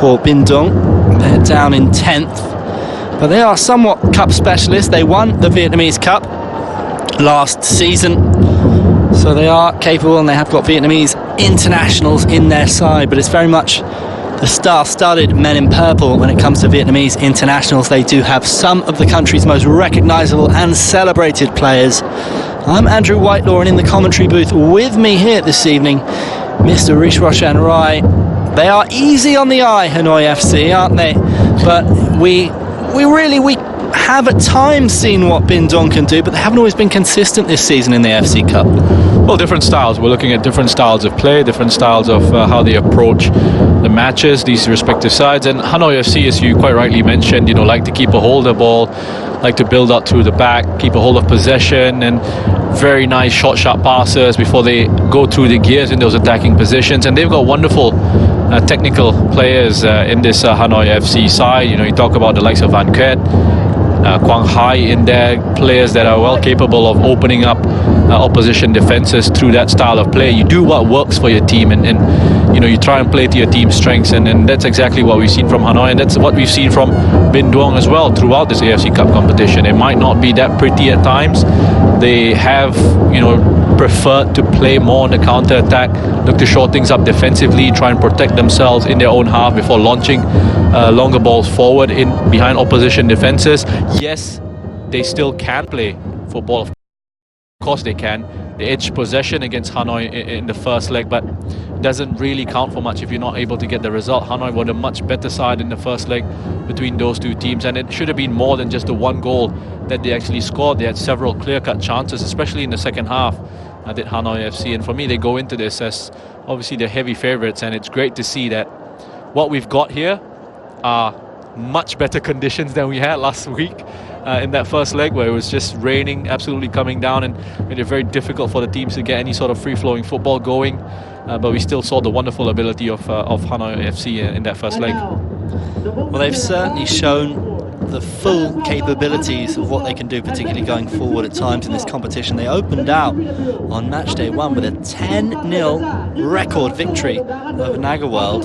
For Bình, they're down in 10th, but they are somewhat cup specialists. They won the Vietnamese Cup last season, so they are capable, and they have got Vietnamese internationals in their side, but it's very much the star-studded men in purple when it comes to Vietnamese internationals. They do have some of the country's most recognisable and celebrated players. I'm Andrew Whitelaw, and in the commentary booth with me here this evening, Mr. Rish Roshan Rai. They are easy on the eye, Hanoi FC, aren't they? But we have at times seen what Bình can do, but they haven't always been consistent this season in the AFC Cup. Well, different styles. We're looking at different styles of play, different styles of how they approach the matches, these respective sides. And Hanoi FC, as you quite rightly mentioned, like to keep a hold of the ball, like to build up through the back, keep a hold of possession, and very nice short, sharp passes before they go through the gears in those attacking positions. And they've got wonderful technical players in this Hanoi FC side. You talk about the likes of Van Quet, Quang Hai in there, players that are well capable of opening up opposition defenses through that style of play. You do what works for your team, and you try and play to your team's strengths, and that's exactly what we've seen from Hanoi, and that's what we've seen from Bình as well throughout this AFC Cup competition. It might not be that pretty at times. They have preferred to play more on the counter-attack, look to shore things up defensively, try and protect themselves in their own half before launching longer balls forward in behind opposition defenses. Yes, they still can play football. Of course they can. They edged possession against Hanoi in the first leg, but doesn't really count for much if you're not able to get the result. Hanoi were a much better side in the first leg between those two teams, and it should have been more than just the one goal that they actually scored. They had several clear-cut chances, especially in the second half, did Hanoi FC. And for me, they go into this as obviously the heavy favourites, and it's great to see that what we've got here are much better conditions than we had last week in that first leg, where it was just raining, absolutely coming down, and made it very difficult for the teams to get any sort of free-flowing football going. But we still saw the wonderful ability of Hanoi FC in that first leg. Well, they've certainly shown the full capabilities of what they can do, particularly going forward at times in this competition. They opened out on match day 1 with a 10-0 record victory over Nagaworld.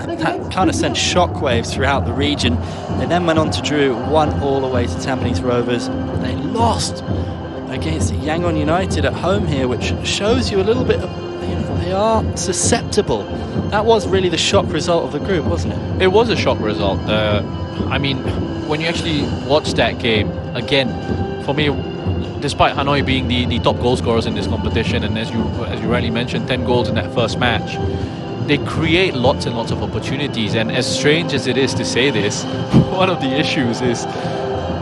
That kind of sent shockwaves throughout the region. They then went on to drew 1-1 away to Tampines Rovers. They lost against Yangon United at home here, which shows you a little bit of, they are susceptible. That was really the shock result of the group, wasn't it? It was a shock result. I mean, when you actually watch that game, again, for me, despite Hanoi being the top goal scorers in this competition, and as you rightly mentioned, 10 goals in that first match, they create lots and lots of opportunities. And as strange as it is to say this, one of the issues is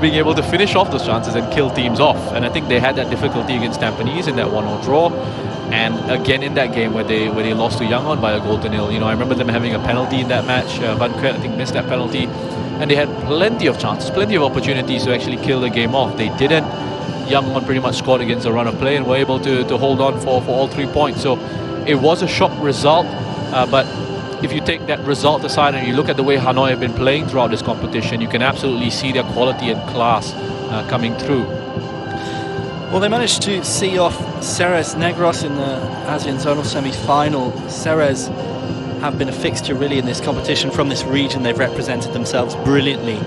being able to finish off those chances and kill teams off. And I think they had that difficulty against Tampines in that 1-0 draw. And again in that game where they lost to Yangon by a goal to nil. I remember them having a penalty in that match. Van Quet, I think, missed that penalty. And they had plenty of chances, plenty of opportunities to actually kill the game off. They didn't. Yangon pretty much scored against a run of play and were able to hold on for all 3 points. So it was a shock result. But if you take that result aside and you look at the way Hanoi have been playing throughout this competition, you can absolutely see their quality and class coming through. Well, they managed to see off Ceres Negros in the ASEAN Zonal semi-final. Ceres have been a fixture really in this competition from this region. They've represented themselves brilliantly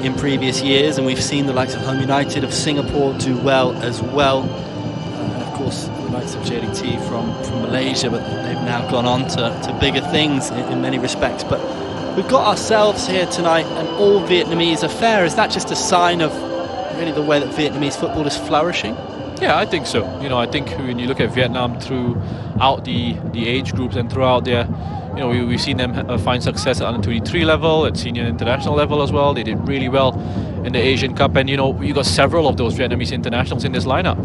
in previous years, and we've seen the likes of Home United of Singapore do well as well. And of course, the likes of JDT from Malaysia, but they've now gone on to bigger things in many respects. But we've got ourselves here tonight an all Vietnamese affair. Is that just a sign of really the way that Vietnamese football is flourishing? Yeah, I think so. I think when you look at Vietnam throughout the age groups and throughout their, we've seen them find success at under-23 level, at senior international level as well. They did really well in the Asian Cup, and you got several of those Vietnamese internationals in this lineup.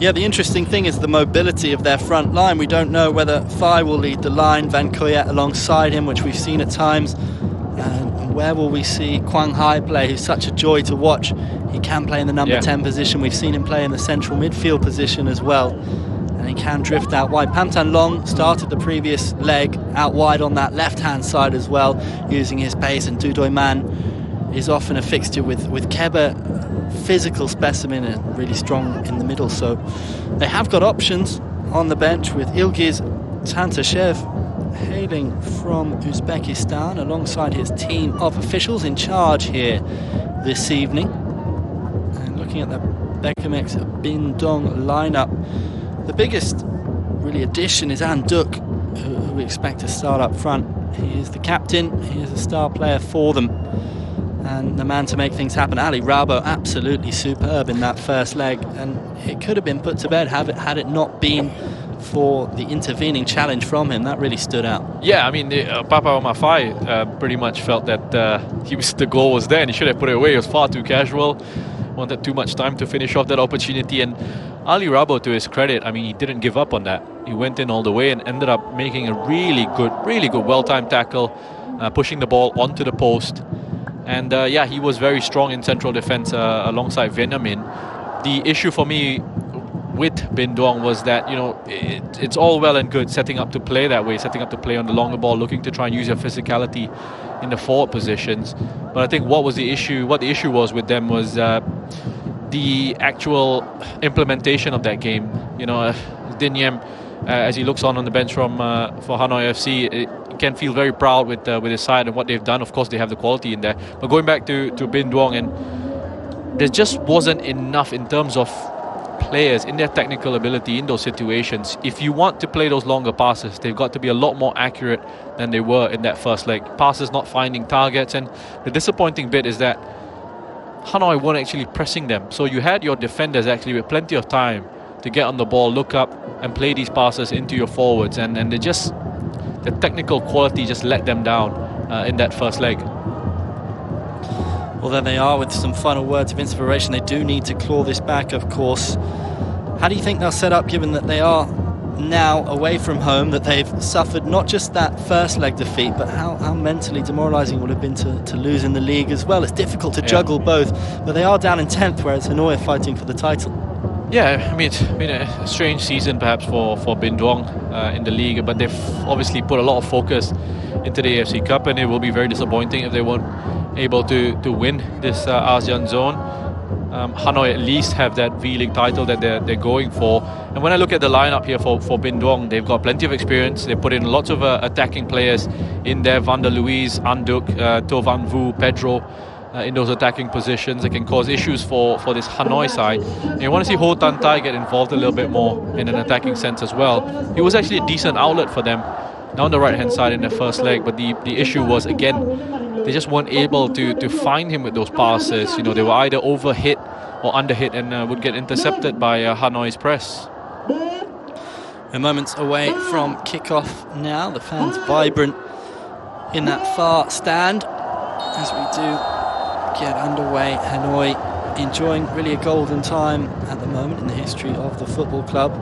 Yeah, the interesting thing is the mobility of their front line. We don't know whether Phai will lead the line, Van Quet alongside him, which we've seen at times. And where will we see Quang Hai play, who's such a joy to watch? He can play in the number 10 position. We've seen him play in the central midfield position as well. And he can drift out wide. Pham Thanh Long started the previous leg out wide on that left-hand side as well, using his pace. And Du Doi Man is often a fixture with Keba, physical specimen and really strong in the middle. So they have got options on the bench with Ilgiz Tantashev hailing from Uzbekistan alongside his team of officials in charge here this evening. And looking at the Bechamex Bin Dong lineup, the biggest really addition is An Duk, who we expect to start up front. He is the captain, he is a star player for them, and the man to make things happen. Ali Rabo absolutely superb in that first leg, and it could have been put to bed had it not been for the intervening challenge from him. That really stood out. Yeah, I mean, Papa Omafai pretty much felt that the goal was there and he should have put it away. It was far too casual, wanted too much time to finish off that opportunity. And Ali Rabo, to his credit, I mean, he didn't give up on that. He went in all the way and ended up making a really good, well-timed tackle, pushing the ball onto the post. And yeah, he was very strong in central defense alongside Venamin. The issue for me with Bin Dong was that, you know, it's all well and good setting up to play that way, setting up to play on the longer ball, looking to try and use your physicality in the forward positions. But I think what the issue was with them was the actual implementation of that game. You know, Din Yem, as he looks on the bench for Hanoi FC, he can feel very proud with his side and what they've done. Of course, they have the quality in there. But going back to Bin Dong, and there just wasn't enough in terms of players in their technical ability in those situations. If you want to play those longer passes, they've got to be a lot more accurate than they were in that first leg. Passes not finding targets, and the disappointing bit is that Hanoi weren't actually pressing them. So you had your defenders actually with plenty of time to get on the ball, look up and play these passes into your forwards, and the technical quality just let them down in that first leg. Well, there they are with some final words of inspiration. They do need to claw this back, of course. How do you think they'll set up, given that they are now away from home, that they've suffered not just that first leg defeat, but how mentally demoralising it would have been to lose in the league as well? It's difficult to juggle both, but they are down in 10th, whereas Hanoi are fighting for the title. Yeah, I mean, it's been a strange season perhaps for Bin Dong in the league, but they've obviously put a lot of focus into the AFC Cup, and it will be very disappointing if they weren't able to win this ASEAN zone. Hanoi at least have that V-League title that they're going for. And when I look at the lineup here for Bin Dong, they've got plenty of experience. They put in lots of attacking players in there. Van der Luis, Anduk, To Van Vu, Pedro in those attacking positions. They can cause issues for this Hanoi side. And you want to see Ho Tan Tai get involved a little bit more in an attacking sense as well. He was actually a decent outlet for them down the right-hand side in the first leg, but the issue was, again, they just weren't able to find him with those passes. You know, they were either overhit or underhit and would get intercepted by Hanoi's press. We're moments away from kickoff now. The fans vibrant in that far stand as we do get underway. Hanoi enjoying really a golden time at the moment in the history of the football club.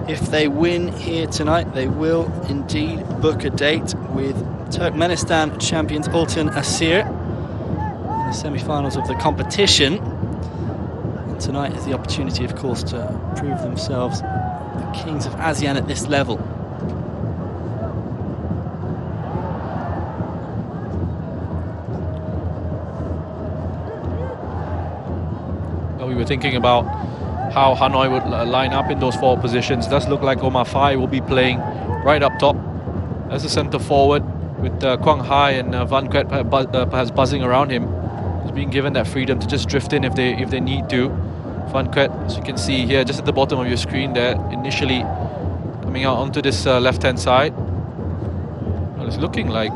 If they win here tonight, they will indeed book a date with Turkmenistan champions Altan Asir in the semi-finals of the competition. And tonight is the opportunity, of course, to prove themselves the kings of ASEAN at this level. We were thinking about how Hanoi would line up in those forward positions. It does look like Omar Fai will be playing right up top as a centre forward, with Quang Hai and Van Quet perhaps buzzing around him. He's being given that freedom to just drift in if they need to. Van Quet, as you can see here, just at the bottom of your screen there, initially coming out onto this left-hand side. Well, it's looking like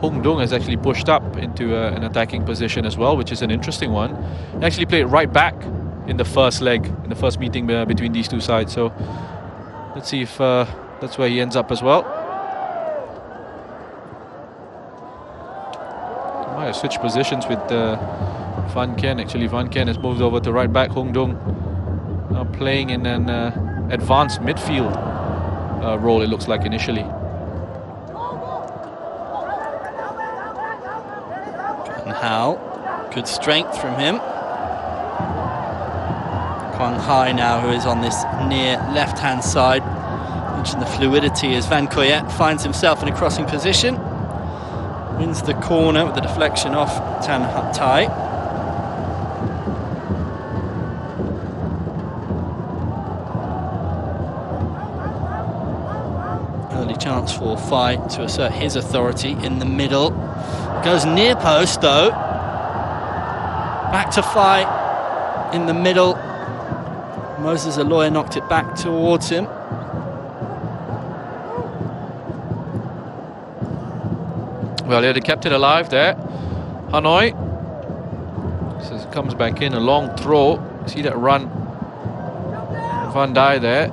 Hong Dong has actually pushed up into an attacking position as well, which is an interesting one. He actually played right back in the first leg, in the first meeting between these two sides. So let's see if that's where he ends up as well. He might have switched positions with Van Ken. Actually, Van Ken has moved over to right back. Hong Dong now playing in an advanced midfield role, it looks like initially. How good strength from him. Quang Hai now, who is on this near left-hand side. Mentioned the fluidity as Van Koyet finds himself in a crossing position. Wins the corner with the deflection off Tan Tai. Early chance chance for Phi to assert his authority in the middle. Goes near post though. Back to Phi in the middle. Moses Aloya knocked it back towards him. Well, yeah, they kept it alive there. Hanoi. So it comes back in, a long throw. See that run. Van Dijk there.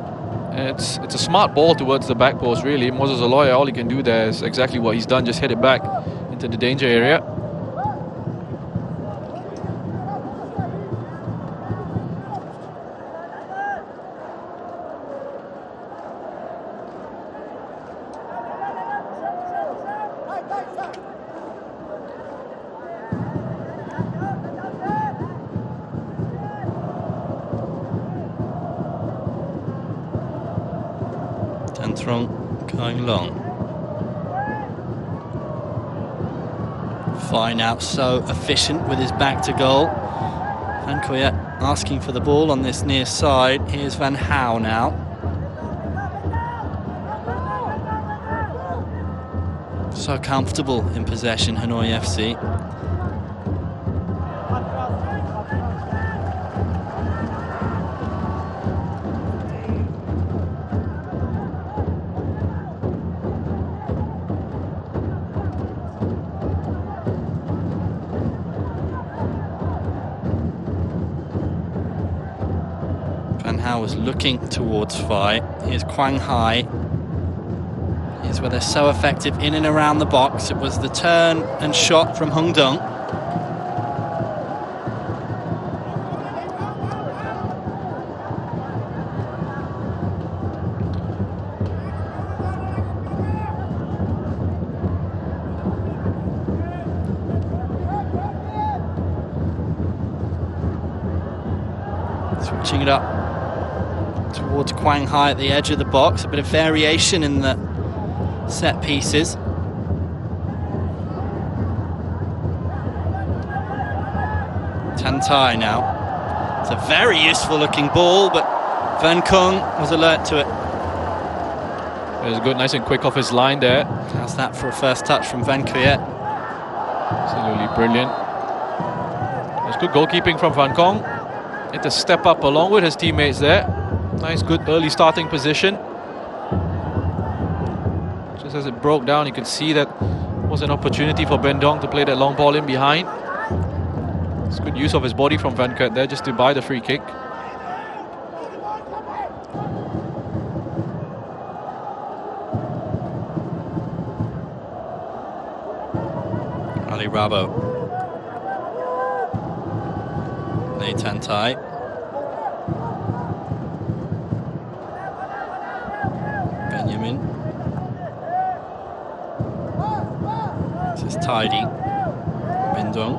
And it's a smart ball towards the back post, really. Moses Aloya, all he can do there is exactly what he's done, just hit it back into the danger area. Going long. Fine out, so efficient with his back to goal. Van Kooyet asking for the ball on this near side. Here's Van Houw now. So comfortable in possession, Hanoi FC. Was looking towards Phi. Here's Quang Hai. Here's where they're so effective in and around the box. It was the turn and shot from Hung Dong. Switching it up towards Quang Hai at the edge of the box. A bit of variation in the set pieces. Tan Tai now. It's a very useful looking ball, but Van Kung was alert to it. It was good, nice and quick off his line there. How's that for a first touch from Van Kooyet? Absolutely brilliant. It's good goalkeeping from Van Kong. Had to step up along with his teammates there. Nice, good early starting position. Just as it broke down, you could see that was an opportunity for Ben Dong to play that long ball in behind. It's good use of his body from Van Kooyet there just to buy the free kick. Ali Rabo. Lee Tan Tai. Benjamin. This is tidy. Bindong.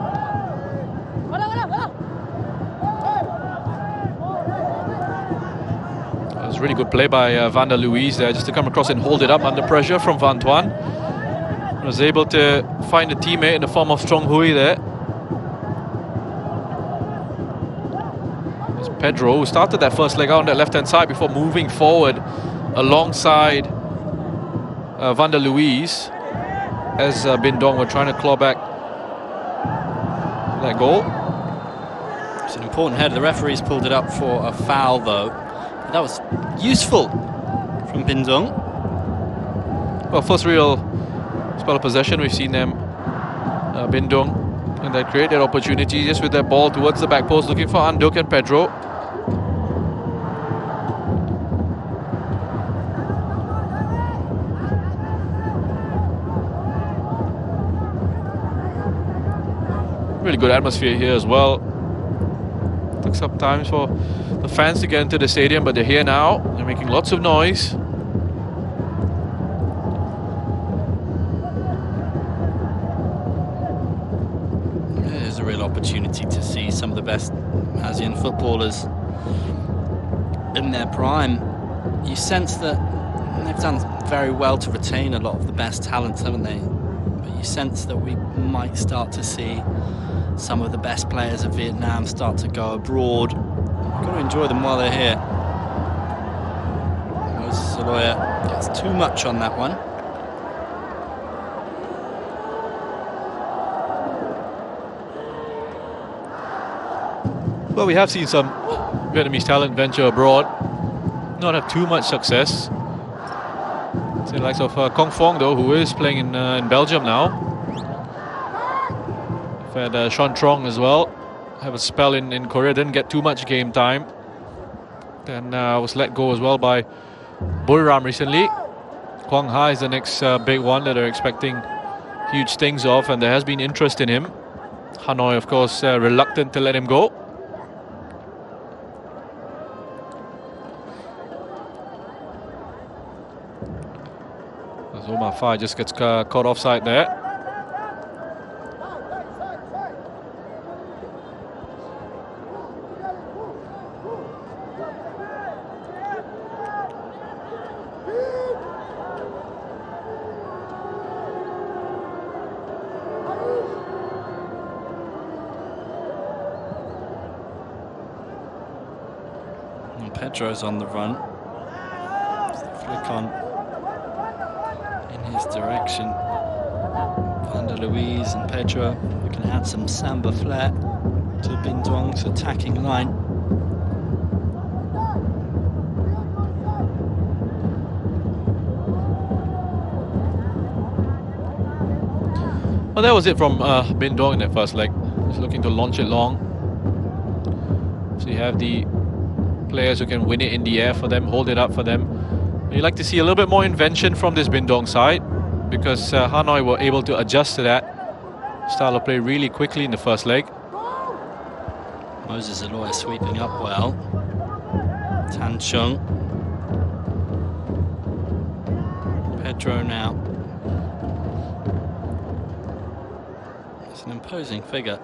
That was really good play by Van der Luis there, just to come across and hold it up under pressure from Van Tuan. Was able to find a teammate in the form of Strong Hui there. It's Pedro who started that first leg out on that left-hand side before moving forward alongside Van der Luis as Bindong were trying to claw back that goal. It's an important header. The referee's pulled it up for a foul though. That was useful from Bindong. Well, first real spell of possession we've seen them, Bindong, and they create that opportunity just with their ball towards the back post, looking for Anduk and Pedro. Really good atmosphere here as well. Took some time for the fans to get into the stadium, but they're here now. They're making lots of noise. There's a real opportunity to see some of the best ASEAN footballers in their prime. You sense that they've done very well to retain a lot of the best talents, haven't they? But you sense that we might start to see some of the best players of Vietnam start to go abroad. We've got to enjoy them while they're here. Moses Aloya gets too much on that one. Well, we have seen some Vietnamese talent venture abroad, not have too much success. It's the likes of Kong Phong, though, who is playing in Belgium now. We've had Sean Trong as well, have a spell in Korea, didn't get too much game time. Then was let go as well by Buriram recently. Quang Ha is the next big one that are expecting huge things of, and there has been interest in him. Hanoi, of course, reluctant to let him go. As Omar Fai just gets caught offside there. Pedro's on the run. Flick on in his direction. Van der Luis and Pedro can add some samba flair to Bin Duong's attacking line. Well, that was it from Bin Duong in that first leg. He's looking to launch it long. So you have the players who can win it in the air for them, hold it up for them. You like to see a little bit more invention from this Bin Duong side, because Hanoi were able to adjust to that style of play really quickly in the first leg. Moses Aloy sweeping up well. Tan Chung. Pedro now. It's an imposing figure.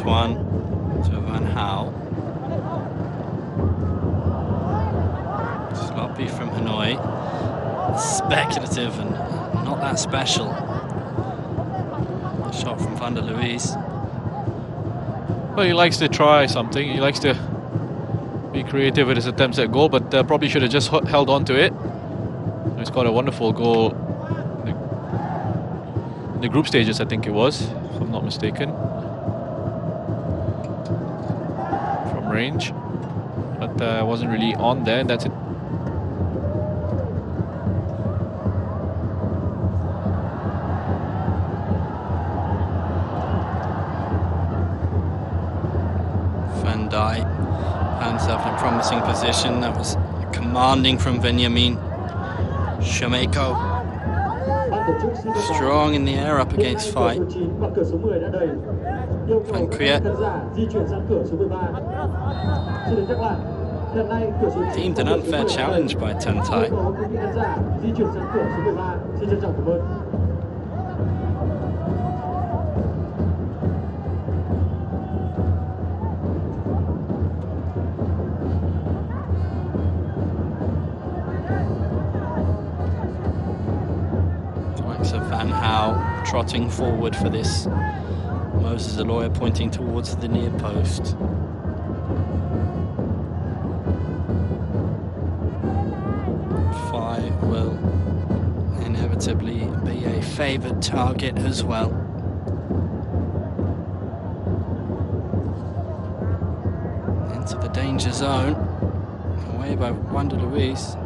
One to Van Hao. Sloppy from Hanoi. Speculative and not that special. Shot from Van der Luis. Well, he likes to try something. He likes to be creative with his attempts at goal, but probably should have just held on to it. He's got a wonderful goal in the group stages, I think it was, if I'm not mistaken. Range, but wasn't really on there, and that's it. Van Dijk found himself in a promising position. That was commanding from Benjamin Shemeko. Strong in the air up against Fight. Van Kriet. Deemed an unfair challenge by Tan Tai. The likes of Van Hao trotting forward for this. Moses Aloy pointing towards the near post. Fai will inevitably be a favoured target as well. Into the danger zone. Away by Van der Luis.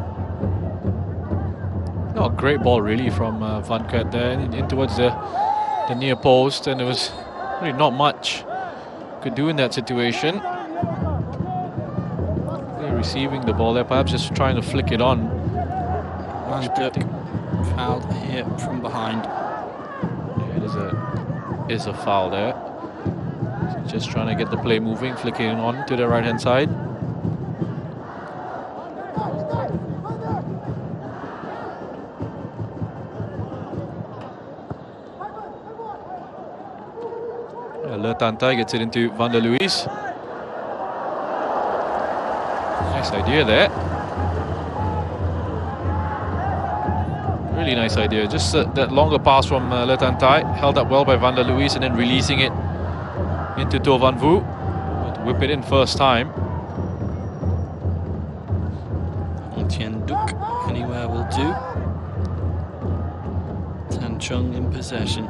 Oh, great ball really from Van Kert there in towards the near post, and there was really not much could do in that situation. They're receiving the ball there, perhaps just trying to flick it on. Fouled here from behind. Yeah, it is a foul there. So just trying to get the play moving, flicking it on to the right hand side. Le Tan Tai gets it into Van der Luis. Nice idea there. Really nice idea. Just that longer pass from Le Tantai, held up well by Van der Luis, and then releasing it into To Van Vu. But whip it in first time. Tien Duc, anywhere will do. Tan Chung in possession.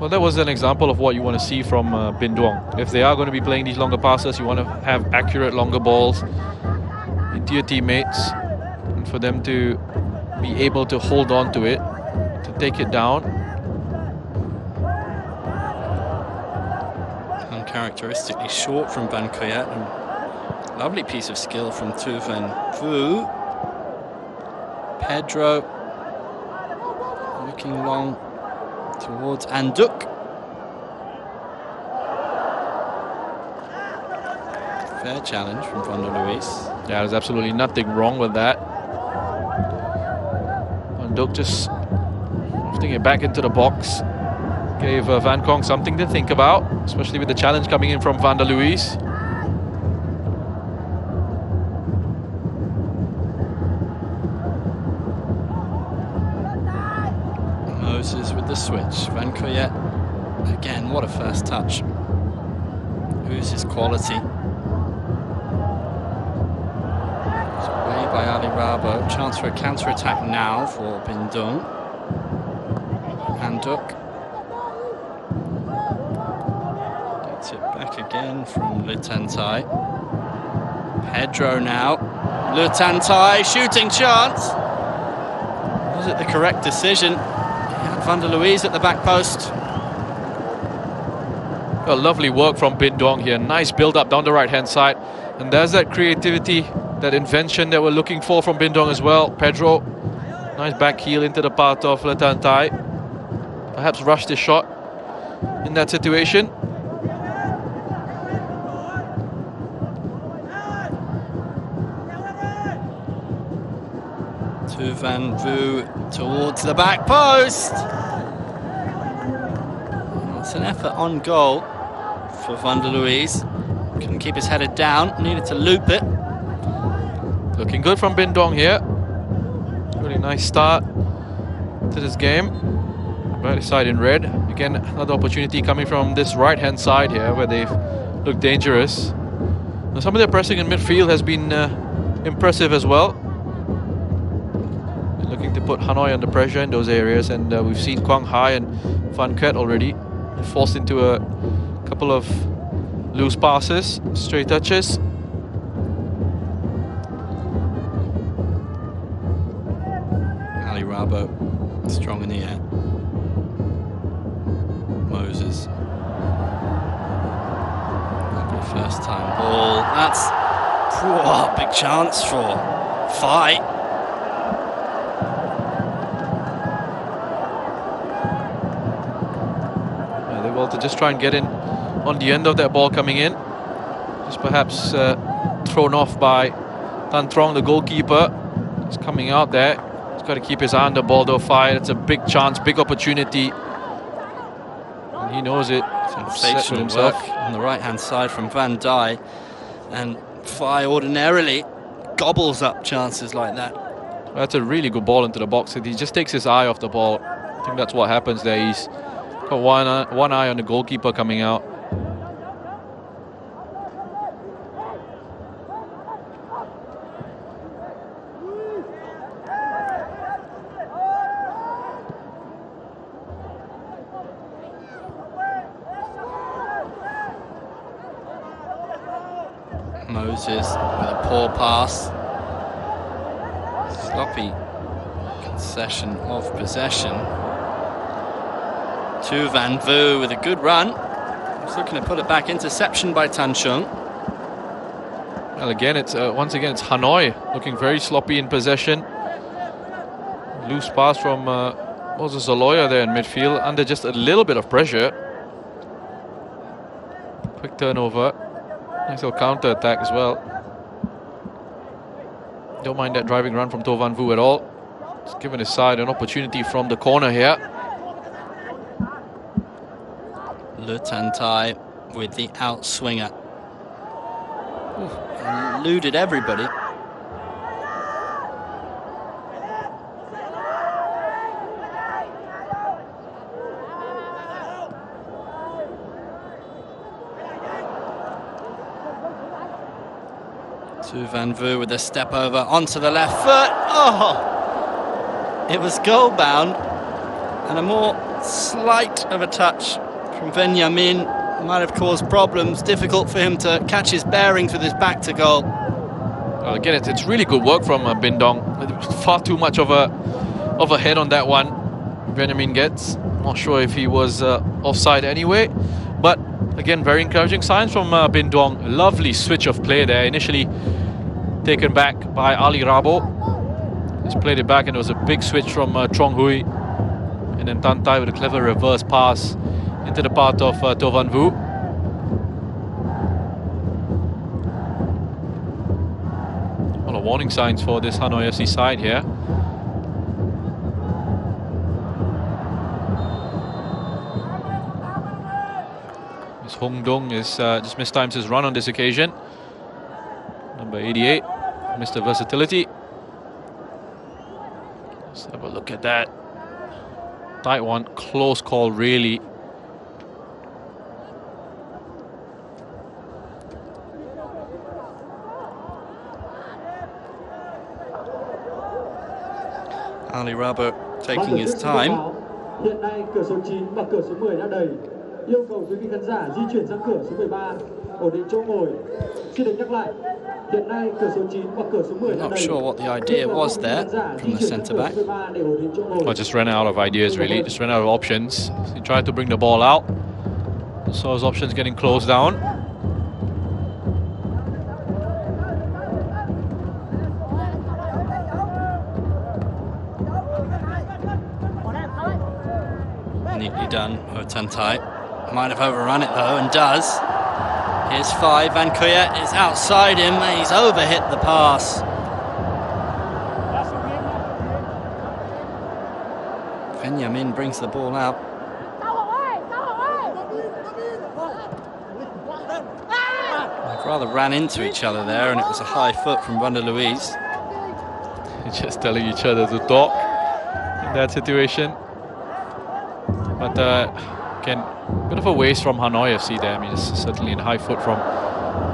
Well, that was an example of what you want to see from Bin Duong. If they are going to be playing these longer passes, you want to have accurate longer balls into your teammates, and for them to be able to hold on to it, to take it down. Uncharacteristically short from Van Coyet, and lovely piece of skill from Tu Van Vu. Pedro looking long towards Anduk. Fair challenge from Van der Luis. Yeah, there's absolutely nothing wrong with that. Anduk just lifting it back into the box. Gave Van Kong something to think about, especially with the challenge coming in from Van der Luis. Moses with the switch. Van Coyet, again, what a first touch. Who's his quality? It's away by Ali Rabo. Chance for a counter-attack now for Bin Duong. Anduk. Gets it back again from Le Tantai. Pedro now. Le Tantai, shooting chance. Was it the correct decision? Van der Luis at the back post. A lovely work from Bin Duong here. Nice build-up down the right-hand side. And there's that creativity, that invention that we're looking for from Bin Duong as well. Pedro, nice back heel into the path of Le Tantai. Perhaps rushed his shot in that situation. To Van Vu towards the back post. It's an effort on goal for Van der Luis. Couldn't keep his header down, needed to loop it. Looking good from Bin Duong here. Really nice start to this game. Right side in red. Again, another opportunity coming from this right-hand side here where they've looked dangerous. Now, some of their pressing in midfield has been impressive as well. Looking to put Hanoi under pressure in those areas, and we've seen Quang Hai and Van Ket already forced into a couple of loose passes, stray touches. Ali Rabo strong in the air. Moses. Lovely first time ball. That's big chance for Phi. To just try and get in on the end of that ball coming in. Just perhaps thrown off by Tan Trong, the goalkeeper. He's coming out there. He's got to keep his eye on the ball though. Fire. It's a big chance, big opportunity. And he knows it. Sensational work on the right-hand side from Van Dijk. And Phi ordinarily gobbles up chances like that. That's a really good ball into the box. He just takes his eye off the ball. I think that's what happens there. He's got one eye on the goalkeeper coming out. Moses with a poor pass. Sloppy concession of possession. To Van Vu with a good run. He's looking to put it back. Interception by Tan Chung. Well, again, it's once again it's Hanoi looking very sloppy in possession. Loose pass from Moses Aloya there in midfield under just a little bit of pressure. Quick turnover. Nice little counter attack as well. Don't mind that driving run from To Van Vu at all. It's given his side an opportunity from the corner here. Le Tantai with the outswinger. Eluded everybody. To Van Vu with a step over onto the left foot. Oh! It was goal bound, and a more slight of a touch from Benjamin might have caused problems. Difficult for him to catch his bearings with his back to goal. Well, again, it's really good work from Bin Dong. Far too much of a head on that one. Benjamin gets. Not sure if he was offside anyway, but again, very encouraging signs from Bin Dong. Lovely switch of play there. Initially taken back by Ali Rabo. Just played it back, and it was a big switch from Trong Hui, and then Tan Tai with a clever reverse pass into the path of To Van Vu. All the warning signs for this Hanoi FC side here. This Hong Dong is just mistimes his run on this occasion. Number 88, Mr. Versatility. Let's have a look at that. Tight one, close call really. Ali Rabo taking his time. Hiện nay cửa số 9 và cửa số 10 đã đầy. Yêu cầu quý vị khán giả di chuyển sang cửa số 13, ổn định chỗ ngồi. Xin được nhắc lại. Hiện nay cửa số 9 và cửa số 10 đã đầy. Not sure what the idea was there from the centre back. Well, just ran out of ideas really, just ran out of options. He tried to bring the ball out. Saw his options getting closed down. Neatly done, Otantai. Might have overrun it though, and does. Here's 5, Van Kuyet is outside him, he's overhit the pass. Benjamin brings the ball out. They've rather ran into each other there, and it was a high foot from Wanda Louise. Just telling each other to talk in that situation. But again, a bit of a waste from Hanoi FC there. I mean, it's certainly a high foot from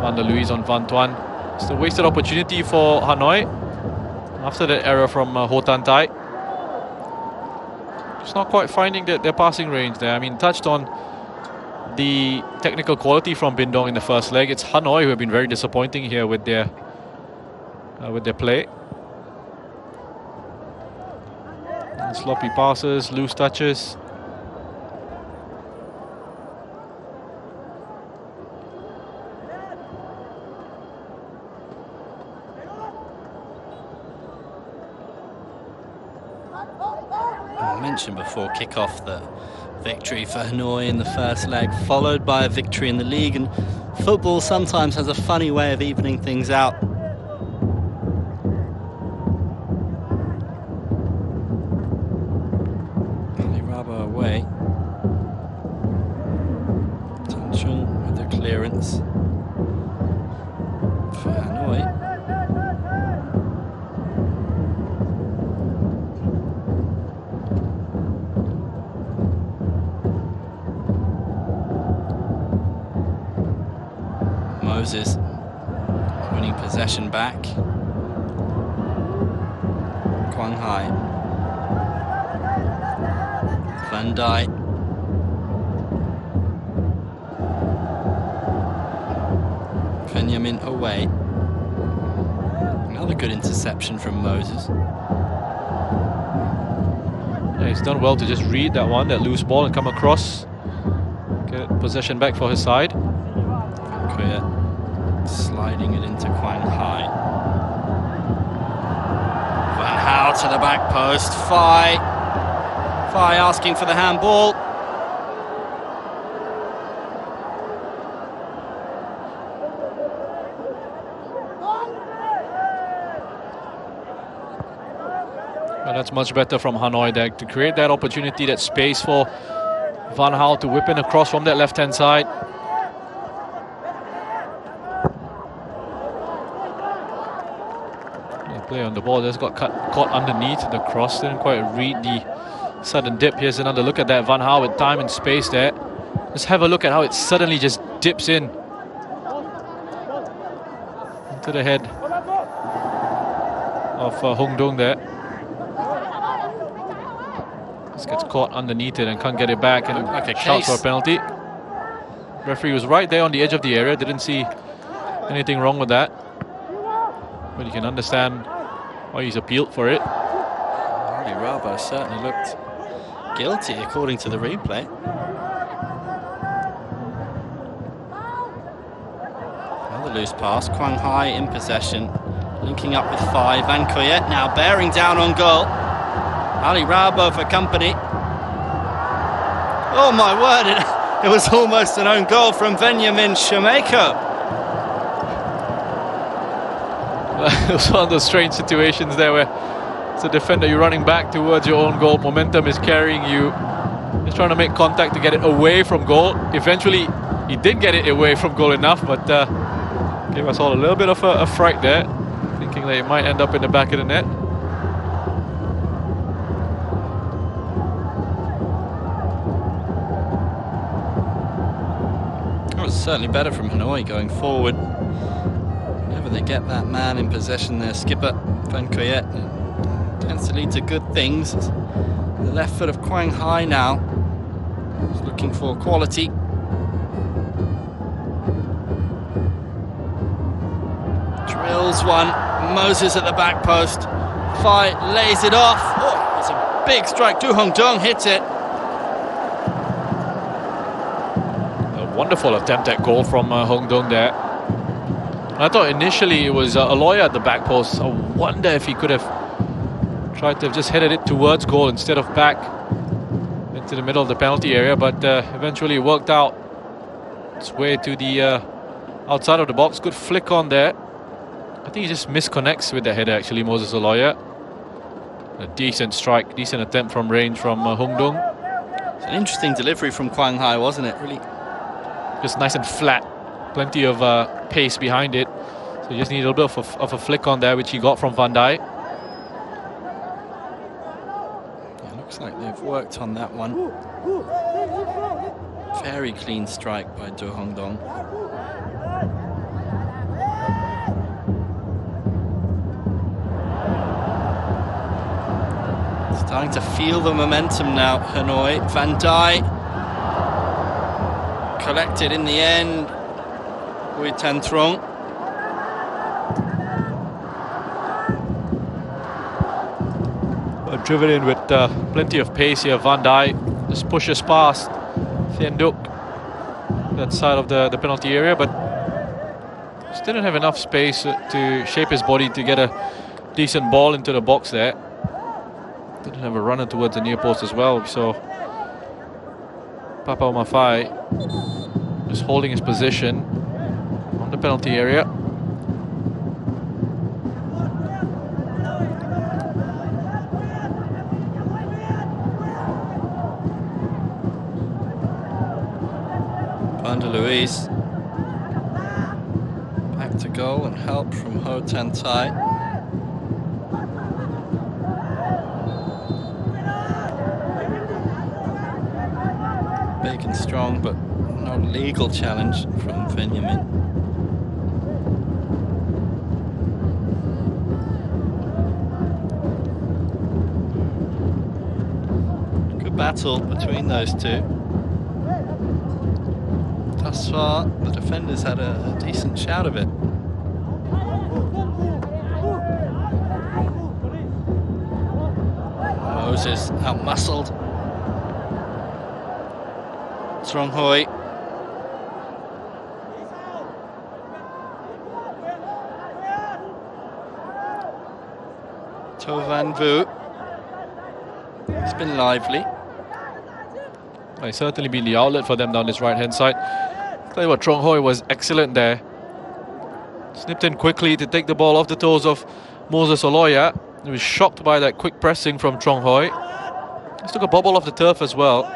Van der Luis on Van Tuan. It's a wasted opportunity for Hanoi after that error from Ho Tan Tai. Just not quite finding their passing range there. I mean, touched on the technical quality from Bin Dong in the first leg. It's Hanoi who have been very disappointing here with their play. And sloppy passes, loose touches. I mentioned before kick-off the victory for Hanoi in the first leg, followed by a victory in the league, and football sometimes has a funny way of evening things out. Ali Rabo away. Tan Chung with the clearance for Hanoi. Moses winning possession back. Quang Hai. Van Dijk. Benjamin away. Another good interception from Moses. Yeah, he's done well to just read that one, that loose ball, and come across. Get possession back for his side. Clear. Sliding it into Quang Hai. Van Hal to the back post. Fai asking for the handball. Well, that's much better from Hanoi there to create that opportunity, that space for Van Hal to whip in across from that left-hand side. Play on the ball, just got caught underneath the cross, didn't quite read the sudden dip. Here's another look at that. Van Hal with time and space there. Just have a look at how it suddenly just dips in into the head of Hong Dong there. Just gets caught underneath it and can't get it back, and like a shouts for a case. penalty. Referee was right there on the edge of the area, didn't see anything wrong with that. But you can understand why he's appealed for it. Ali Rabo certainly looked guilty according to the replay. Another loose pass, Quang Hai in possession, linking up with 5. Van Coyet now bearing down on goal. Ali Rabo for company. Oh my word, it was almost an own goal from Benjamin Shemeko. It was one of those strange situations there where as a defender you're running back towards your own goal, momentum is carrying you, just trying to make contact to get it away from goal. Eventually he did get it away from goal enough, but gave us all a little bit of a fright there, thinking that it might end up in the back of the net. It was certainly better from Hanoi going forward. Whenever they get that man in possession, their skipper Van Coyet tends to lead to good things. The left foot of Quang Hai now is looking for quality. Drills one. Moses at the back post. Phai lays it off. Oh, it's a big strike. Du Hong Dong hits it. A wonderful attempt at goal from Hong Dong there. I thought initially it was Aloya at the back post. I wonder if he could have tried to have just headed it towards goal instead of back into the middle of the penalty area, but eventually it worked out its way to the outside of the box. Good flick on there. I think he just misconnects with the header actually, Moses Aloya. A decent strike, decent attempt from range from Hong Dong. It's an interesting delivery from Quang Hai, wasn't it? Really, just nice and flat. Plenty of pace behind it. So you just need a little bit of a flick on there, which he got from Van Dijk. yeah, looks like they've worked on that one. Very clean strike by Du Hong Dong. Starting to feel the momentum now, Hanoi. Van Dijk collected in the end. Hui Tan Trong. Driven in with plenty of pace here. Van Dijk just pushes past Thien Duc, that side of the penalty area, but just didn't have enough space to shape his body to get a decent ball into the box there. Didn't have a runner towards the near post as well, so Papa Mafai just holding his position on the penalty area. Van der Luis back to goal and help from Ho Tan Tai. Big and strong, but no legal challenge from Benjamin. Good battle between those two. Thus far, the defenders had a decent shout of it. Moses out-muscled. Trong Hoi. To Van Vu. It's been lively. It's certainly been the outlet for them down this right-hand side. Tell you what, Trong Hoi was excellent there. Snipped in quickly to take the ball off the toes of Moses Aloya. He was shocked by that quick pressing from Trong Hoi. Just took a bobble off the turf as well.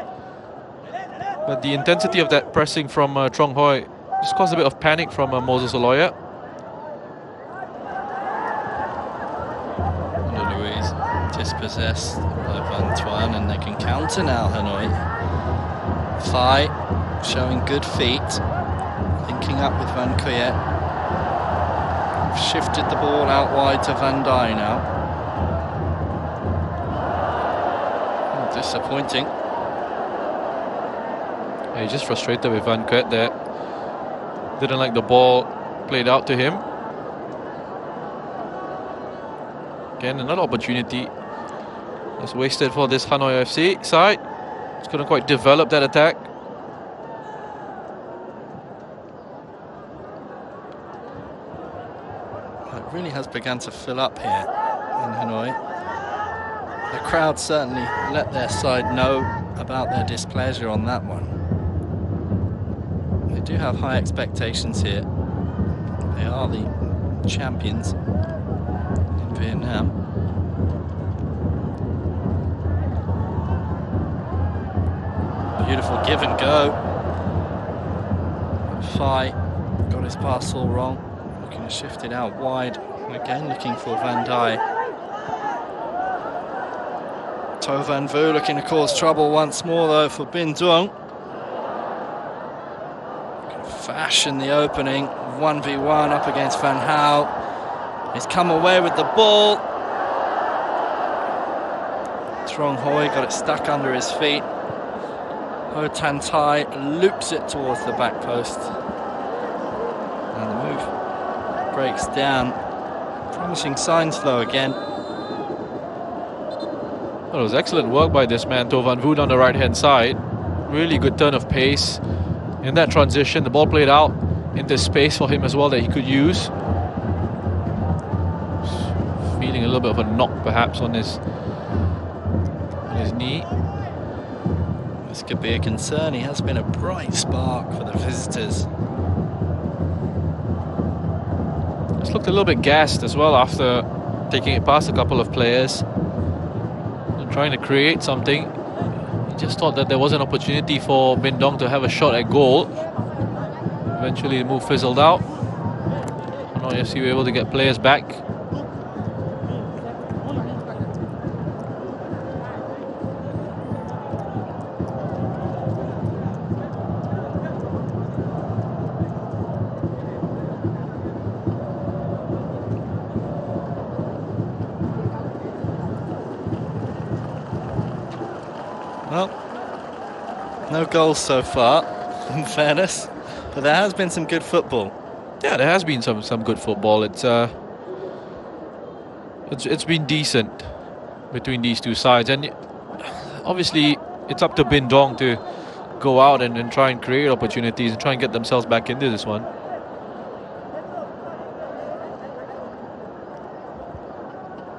But the intensity of that pressing from Trong Hoi just caused a bit of panic from Moses Aloya. Louise dispossessed by Van Tuan, and they can counter now, Hanoi. Phai showing good feet, linking up with Van Coyet. Shifted the ball out wide to Van Dijk now. Oh, disappointing. Yeah, he's just frustrated with Van Dijk there. Didn't like the ball played out to him. Again, another opportunity that's wasted for this Hanoi FC side. Just couldn't quite develop that attack. It really has begun to fill up here in Hanoi. The crowd certainly let their side know about their displeasure on that one. They do have high expectations here. They are the champions in Vietnam. Beautiful give and go. Phi got his pass all wrong. Looking to shift it out wide. Again looking for Van Dijk. To Van Vu looking to cause trouble once more though for Bin Duong. Fashion the opening. 1v1 up against Van Hal. He's come away with the ball. Trong Hoi got it stuck under his feet. Ho Tan Tai loops it towards the back post. And the move breaks down. Promising signs though again. Well, it was excellent work by this man, To Van Voet, on the right-hand side. Really good turn of pace. In that transition, the ball played out into space for him as well that he could use. Feeling a little bit of a knock perhaps on his knee. This could be a concern. He has been a bright spark for the visitors. Just looked a little bit gassed as well after taking it past a couple of players and trying to create something. He just thought that there was an opportunity for Bin Dong to have a shot at goal. Eventually the move fizzled out. Hanoi FC were able to get players back. Well, no goals so far, in fairness, but there has been some good football. Yeah, there has been some good football. It's been decent between these two sides, and obviously it's up to Bin Dong to go out and try and create opportunities and try and get themselves back into this one.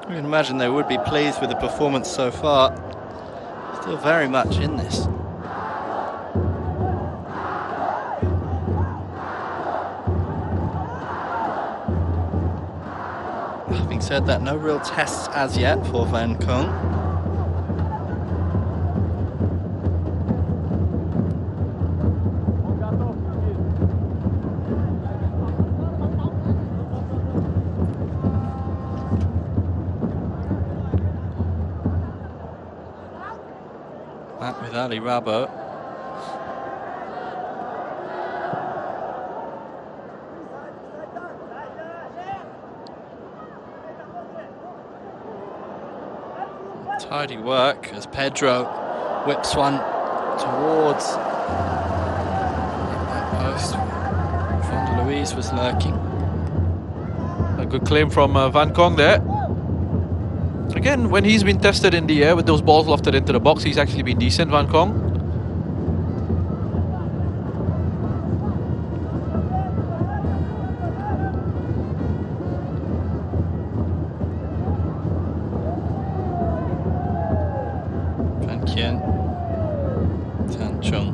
I can imagine they would be pleased with the performance so far. Still very much in this. Having said that, no real tests as yet for Van Kong. Back with Ali Rabo. Tidy work as Pedro whips one towards that post. Fonda Luis was lurking. A good claim from Van Kong there. Again, when he's been tested in the air with those balls lofted into the box, he's actually been decent, Van Kong. Van Kien, Tan Chung.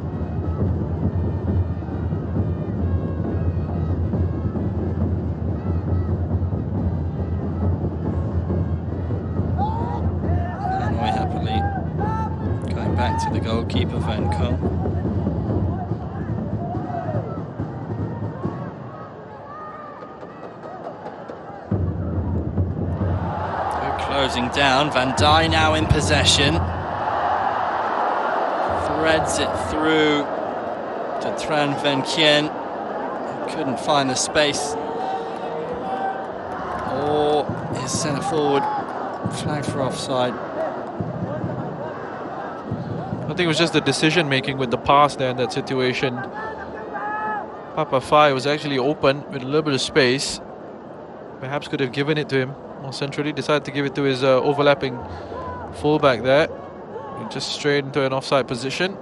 Hanoi happily going back to the goalkeeper, Van Kong. Closing down, Van Dijk now in possession. Threads it through to Tran Van Kien. Couldn't find the space centre forward, flagged for offside. I think it was just the decision making with the pass there in that situation. Papa Fai was actually open with a little bit of space. Perhaps could have given it to him more centrally. Decided to give it to his overlapping fullback there. Just straight into an offside position.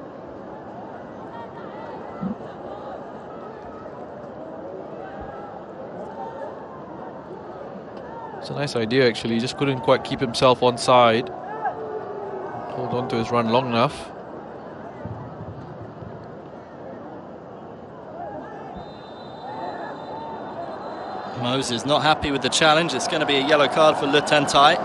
It's a nice idea actually. He just couldn't quite keep himself on side. Hold on to his run long enough. Moses not happy with the challenge. It's going to be a yellow card for Le Tantai.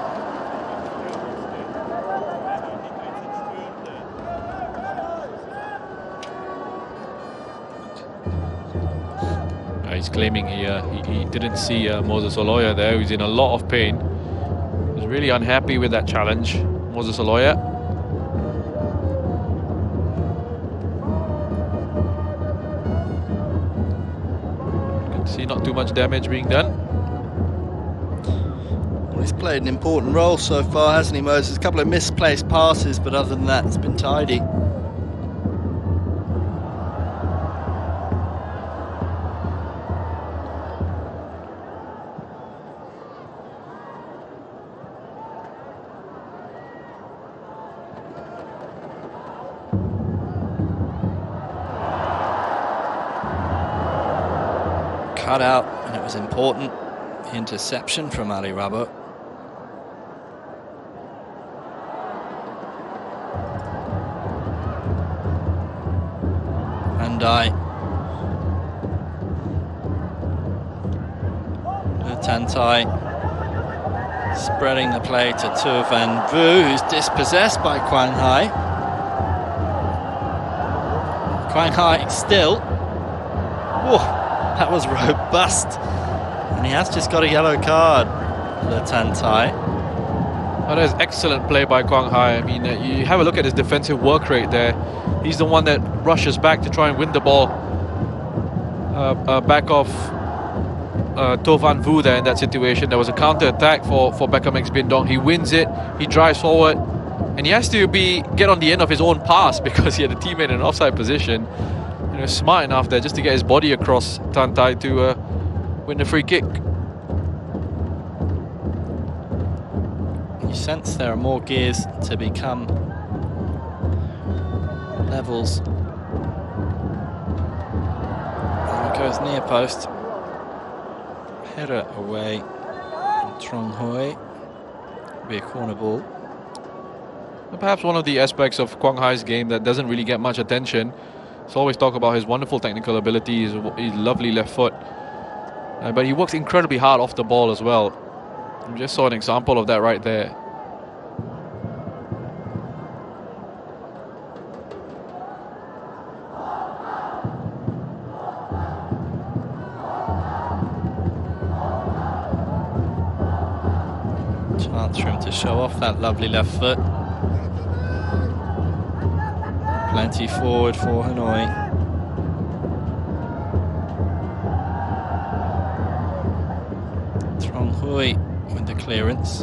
He's claiming he didn't see Moses Oloya there. He's in a lot of pain. He's really unhappy with that challenge, Moses Oloya. You can see not too much damage being done. Well, he's played an important role so far, hasn't he, Moses? A couple of misplaced passes, but other than that, it's been tidy. Cut out, and it was important. Interception from Ali Rabo. Vandai. Tantai spreading the play to Tu Van Vu, who's dispossessed by Quang Hai. Quang Hai still. Whoa, that was robust. And he has just got a yellow card, Le Tantai. Oh, that's excellent play by Quang Hai. I mean, you have a look at his defensive work rate there. He's the one that rushes back to try and win the ball back off To Van Vu there in that situation. There was a counter-attack for Beckham X Bin Dong. He wins it, he drives forward, and he has to get on the end of his own pass because he had a teammate in an offside position. You know, smart enough there just to get his body across Tantai to win the free kick. You sense there are more gears to become levels. There goes near post. Header away. Trong Hoi. Be a corner ball. And perhaps one of the aspects of Quang Hai's game that doesn't really get much attention. It's always talk about his wonderful technical ability, his lovely left foot. But he works incredibly hard off the ball as well. We just saw an example of that right there. Chance for him to show off that lovely left foot. Plenty forward for Hanoi. Trong Hui with the clearance.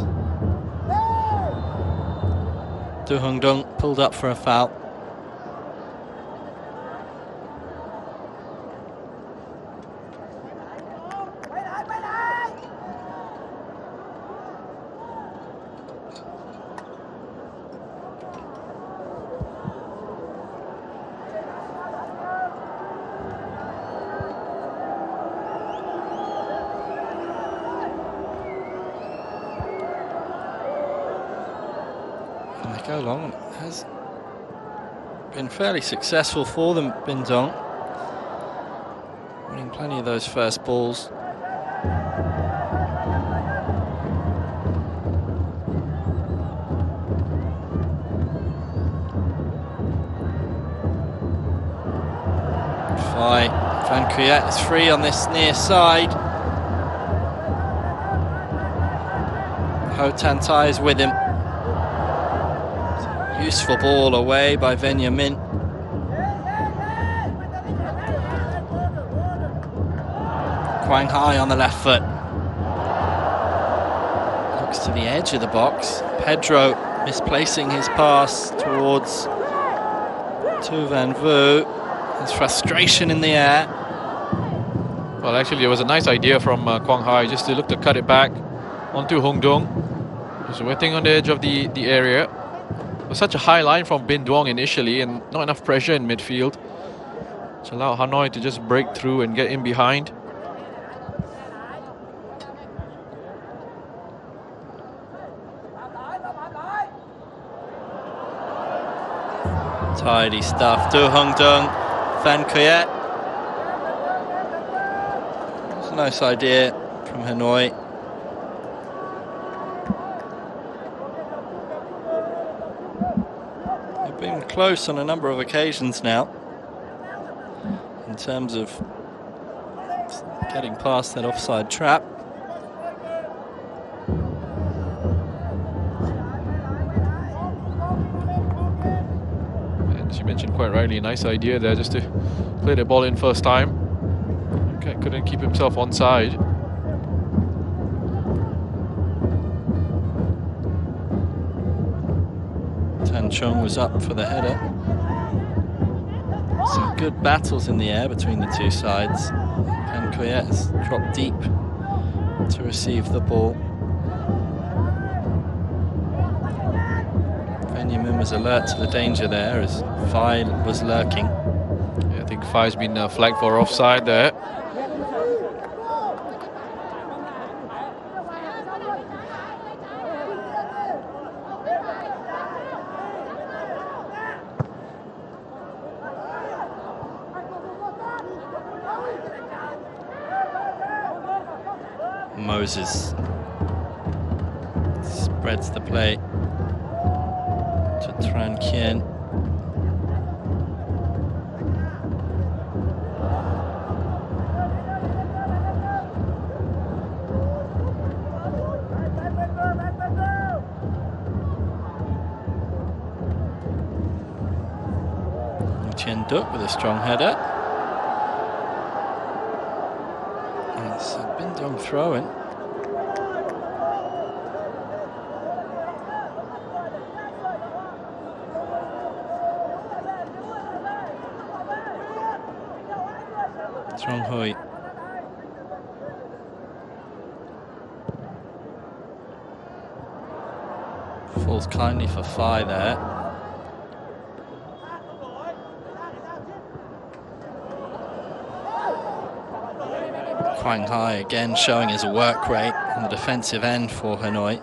Du Hung Dung pulled up for a foul. Go long, has been fairly successful for them, Bin Dong, winning plenty of those first balls. Van Kuyet is free on this near side. Ho Tantai is with him. Useful ball away by Venya Min. Quang Hai on the left foot. to the edge of the box. Pedro misplacing his pass towards To Van Vu. There's frustration in the air. Well, actually, it was a nice idea from Quang Hai just to look to cut it back onto Hong Dong. Just waiting on the edge of the area. It was such a high line from Bin Duong initially and not enough pressure in midfield, which allowed Hanoi to just break through and get in behind. Tidy stuff. Do Hong Dong, Van Kuyet. It's a nice idea from Hanoi. They've been close on a number of occasions now in terms of getting past that offside trap. As you mentioned quite rightly, nice idea there just to play the ball in first time. Okay, couldn't keep himself onside. Tan Chong was up for the header. Some good battles in the air between the two sides. Van Kuyet has dropped deep to receive the ball. Benjamin was alert to the danger there as Fai was lurking. Yeah, I think Fai's been flagged for offside there. Moses spreads the play to Tran Kien. Chen Duk with a strong header. And it's a Bin Dong throw-in. Trong Hui. Falls kindly for Fai there. Quang Hai again showing his work rate on the defensive end for Hanoi.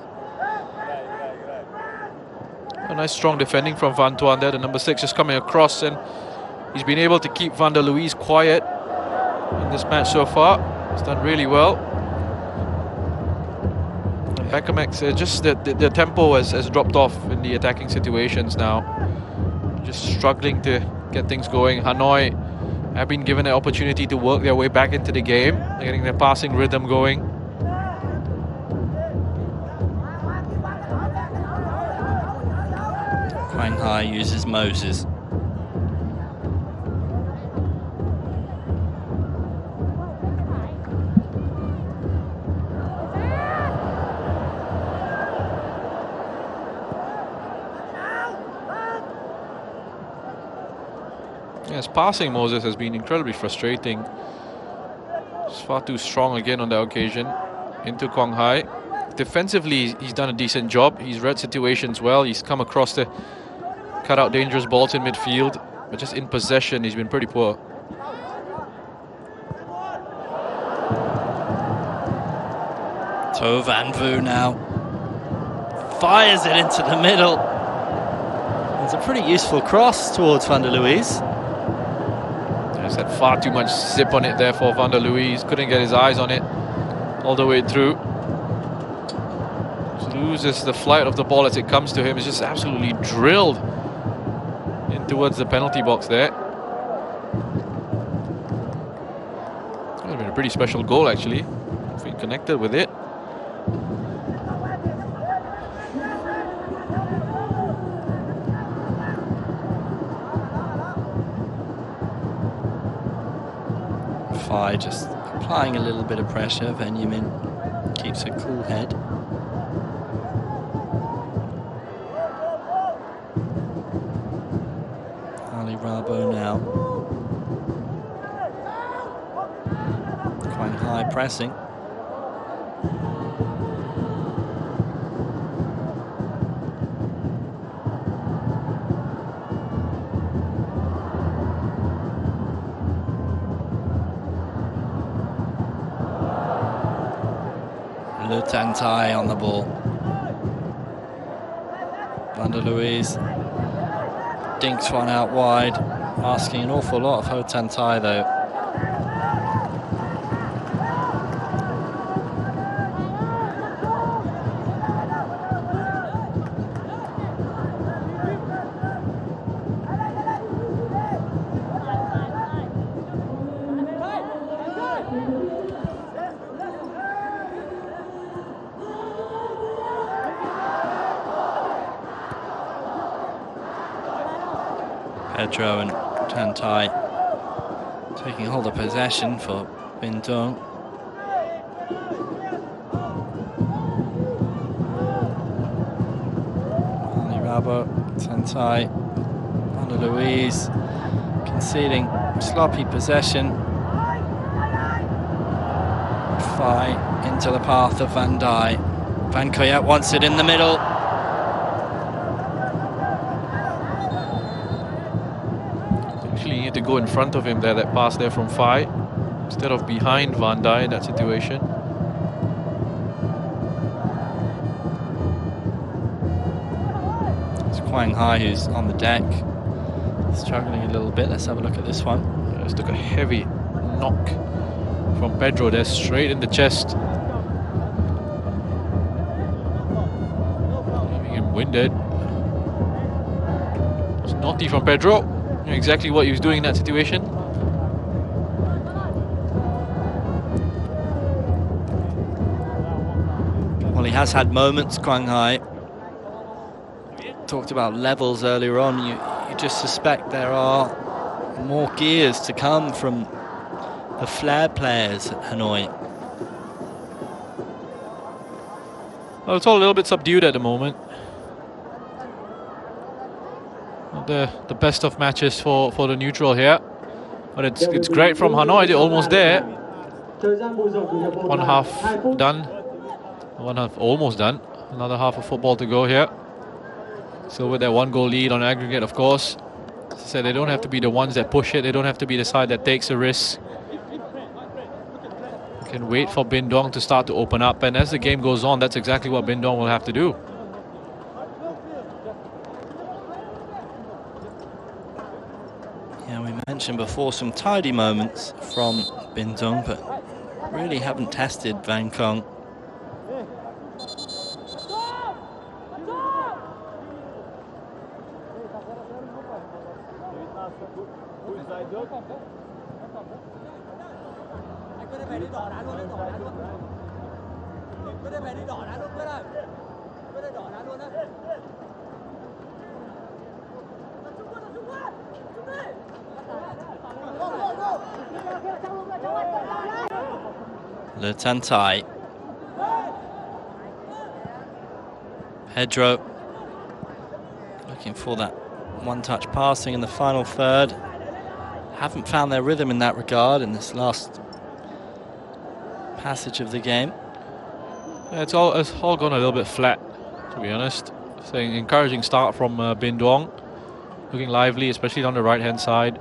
A nice strong defending from Van Tuan there. The number 6 is coming across and he's been able to keep Van der Luis quiet in this match so far. He's done really well. And Beckham, just the tempo has dropped off in the attacking situations now. Just struggling to get things going. Hanoi have been given an opportunity to work their way back into the game, getting their passing rhythm going. Quang Hai uses Moses. Yes, passing Moses has been incredibly frustrating. He's far too strong again on that occasion. Into Quang Hai. Defensively, he's done a decent job. He's read situations well. He's come across to cut out dangerous balls in midfield. But just in possession, he's been pretty poor. To Van Vu now. Fires it into the middle. It's a pretty useful cross towards Van der Luis. He's had far too much zip on it there for Van der Luis. Couldn't get his eyes on it all the way through. Just loses the flight of the ball as it comes to him. It's just absolutely drilled in towards the penalty box there. That would have been a pretty special goal actually, if he connected with it. Fai just applying a little bit of pressure. Benjamin keeps a cool head. now. Quite high pressing. Lutantai on the ball. Van der Luiz dinks one out wide, asking an awful lot of Ho Tantai though. Pedro and Tantai taking hold of possession for Bình Dung. Rabo, Tantai, Van der Luiz conceding sloppy possession. Fai into the path of Van Dijk. Van Kuyet wants it in the middle. Actually, you need to go in front of him there, that pass there from Fai, instead of behind Van Dijk in that situation. It's Quang Hai who's on the deck, struggling a little bit. Let's have a look at this one. Just took a heavy knock from Pedro there, straight in the chest. Leaving him winded. It's naughty from Pedro. Knew exactly what he was doing in that situation. Well, he has had moments, Quang Hai. Talked about levels earlier on. You just suspect there are more gears to come from the flair players at Hanoi. Well, it's all a little bit subdued at the moment. Not the best of matches for the neutral here, but it's great from Hanoi. They're almost there. One half done. One half almost done. Another half of football to go here. Still with their 1-goal lead on aggregate, of course. As I said, they don't have to be the ones that push it. They don't have to be the side that takes a risk. You can wait for Bình Dung to start to open up, and as the game goes on, that's exactly what Bình Dung will have to do. Yeah, we mentioned before some tidy moments from Bình Dung, but really haven't tested Van Kong. Le Tantai. Pedro looking for that one-touch passing in the final third. Haven't found their rhythm in that regard in this last passage of the game. Yeah, it's all gone a little bit flat, to be honest. It's an encouraging start from Bình Dung, looking lively, especially on the right-hand side.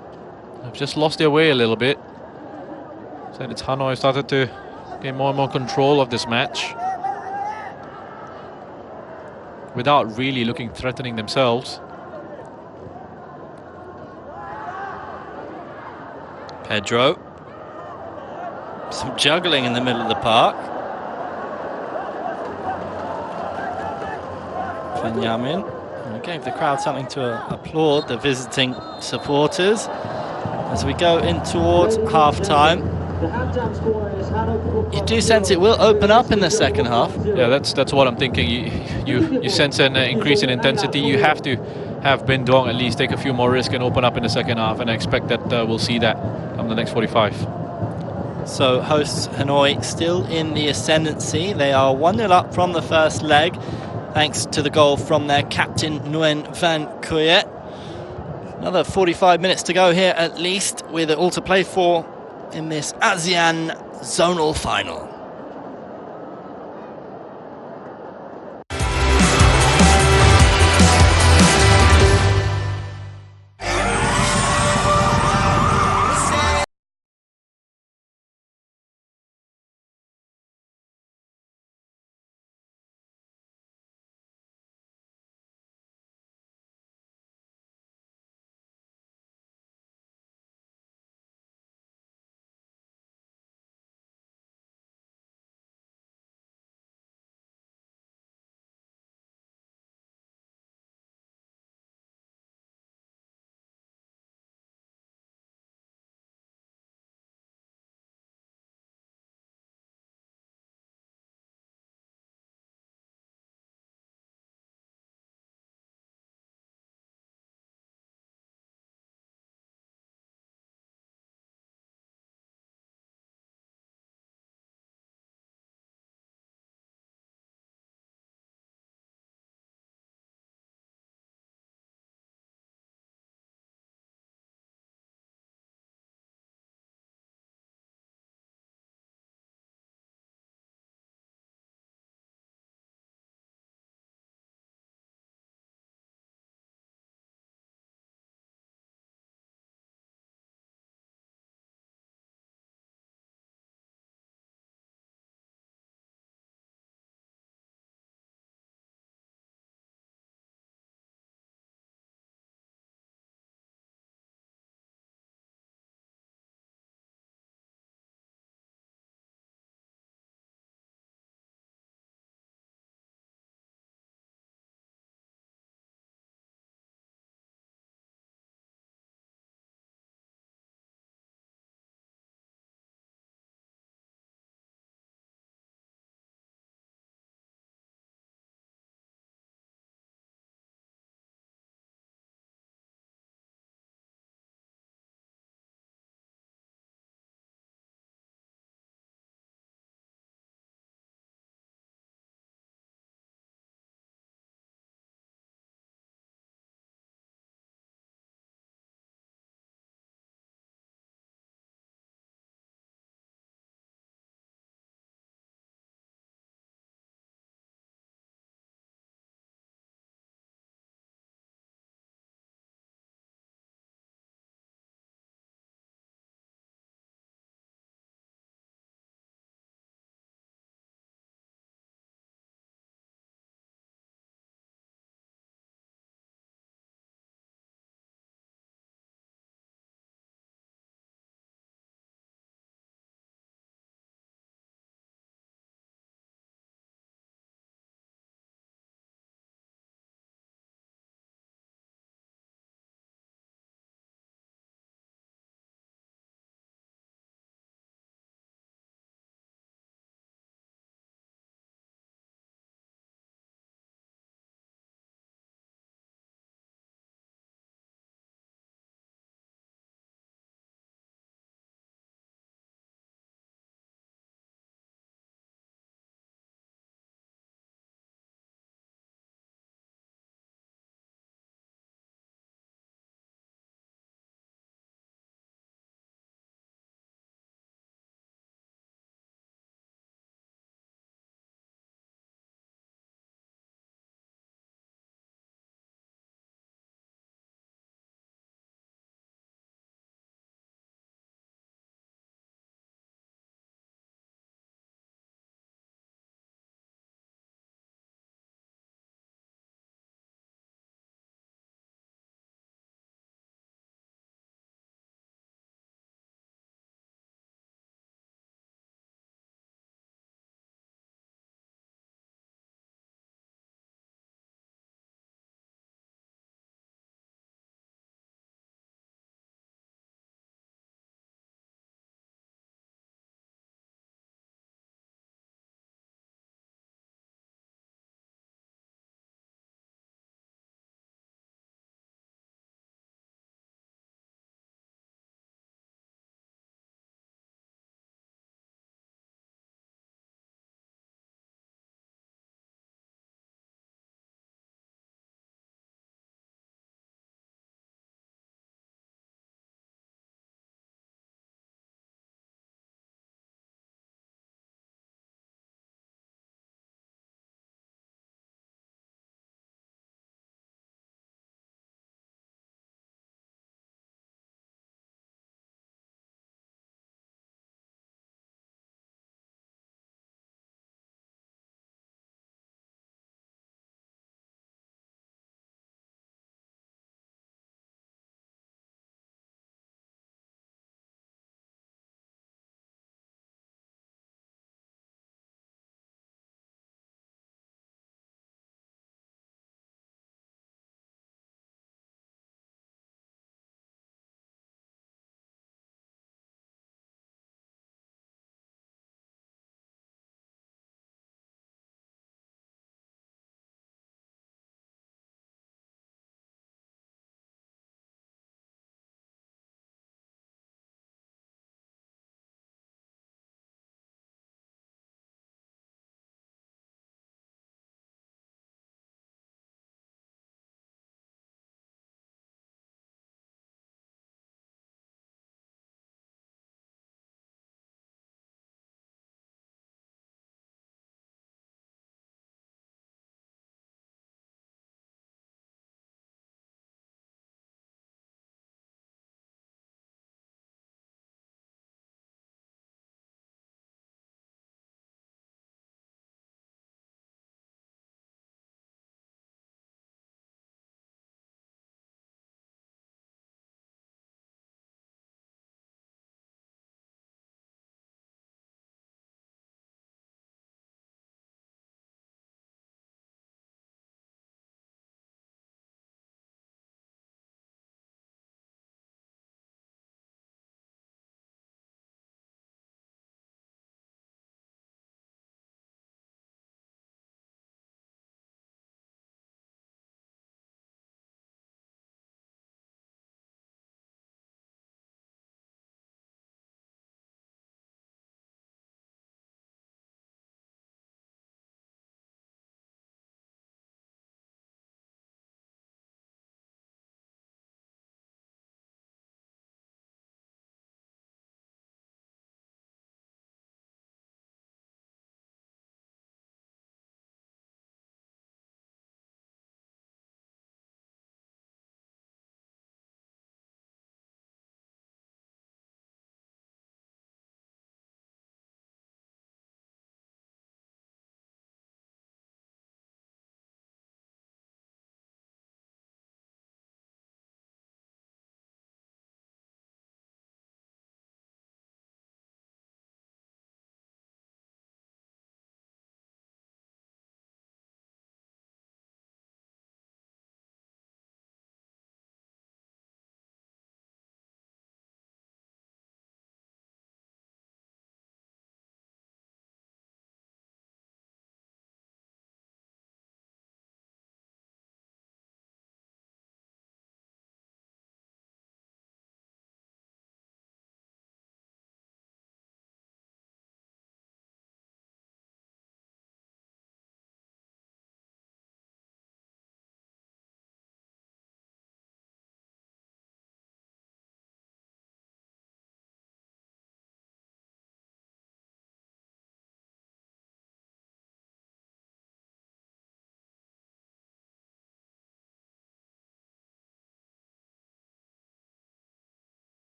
They've just lost their way a little bit. So it's Hanoi started to get more and more control of this match without really looking threatening themselves. Pedro. Some juggling in the middle of the park. Benjamin gave the crowd something to applaud, the visiting supporters, as we go in towards half-time. You do sense it will open up in the second half. Yeah, that's what I'm thinking. You sense an increase in intensity. You have to have Bình Dung at least take a few more risks and open up in the second half, and I expect that we'll see that come the next 45. So hosts Hanoi still in the ascendancy. They are 1-0 up from the first leg, thanks to the goal from their captain Nguyen Van Kuyet. Another 45 minutes to go here at least, with it all to play for in this ASEAN zonal final.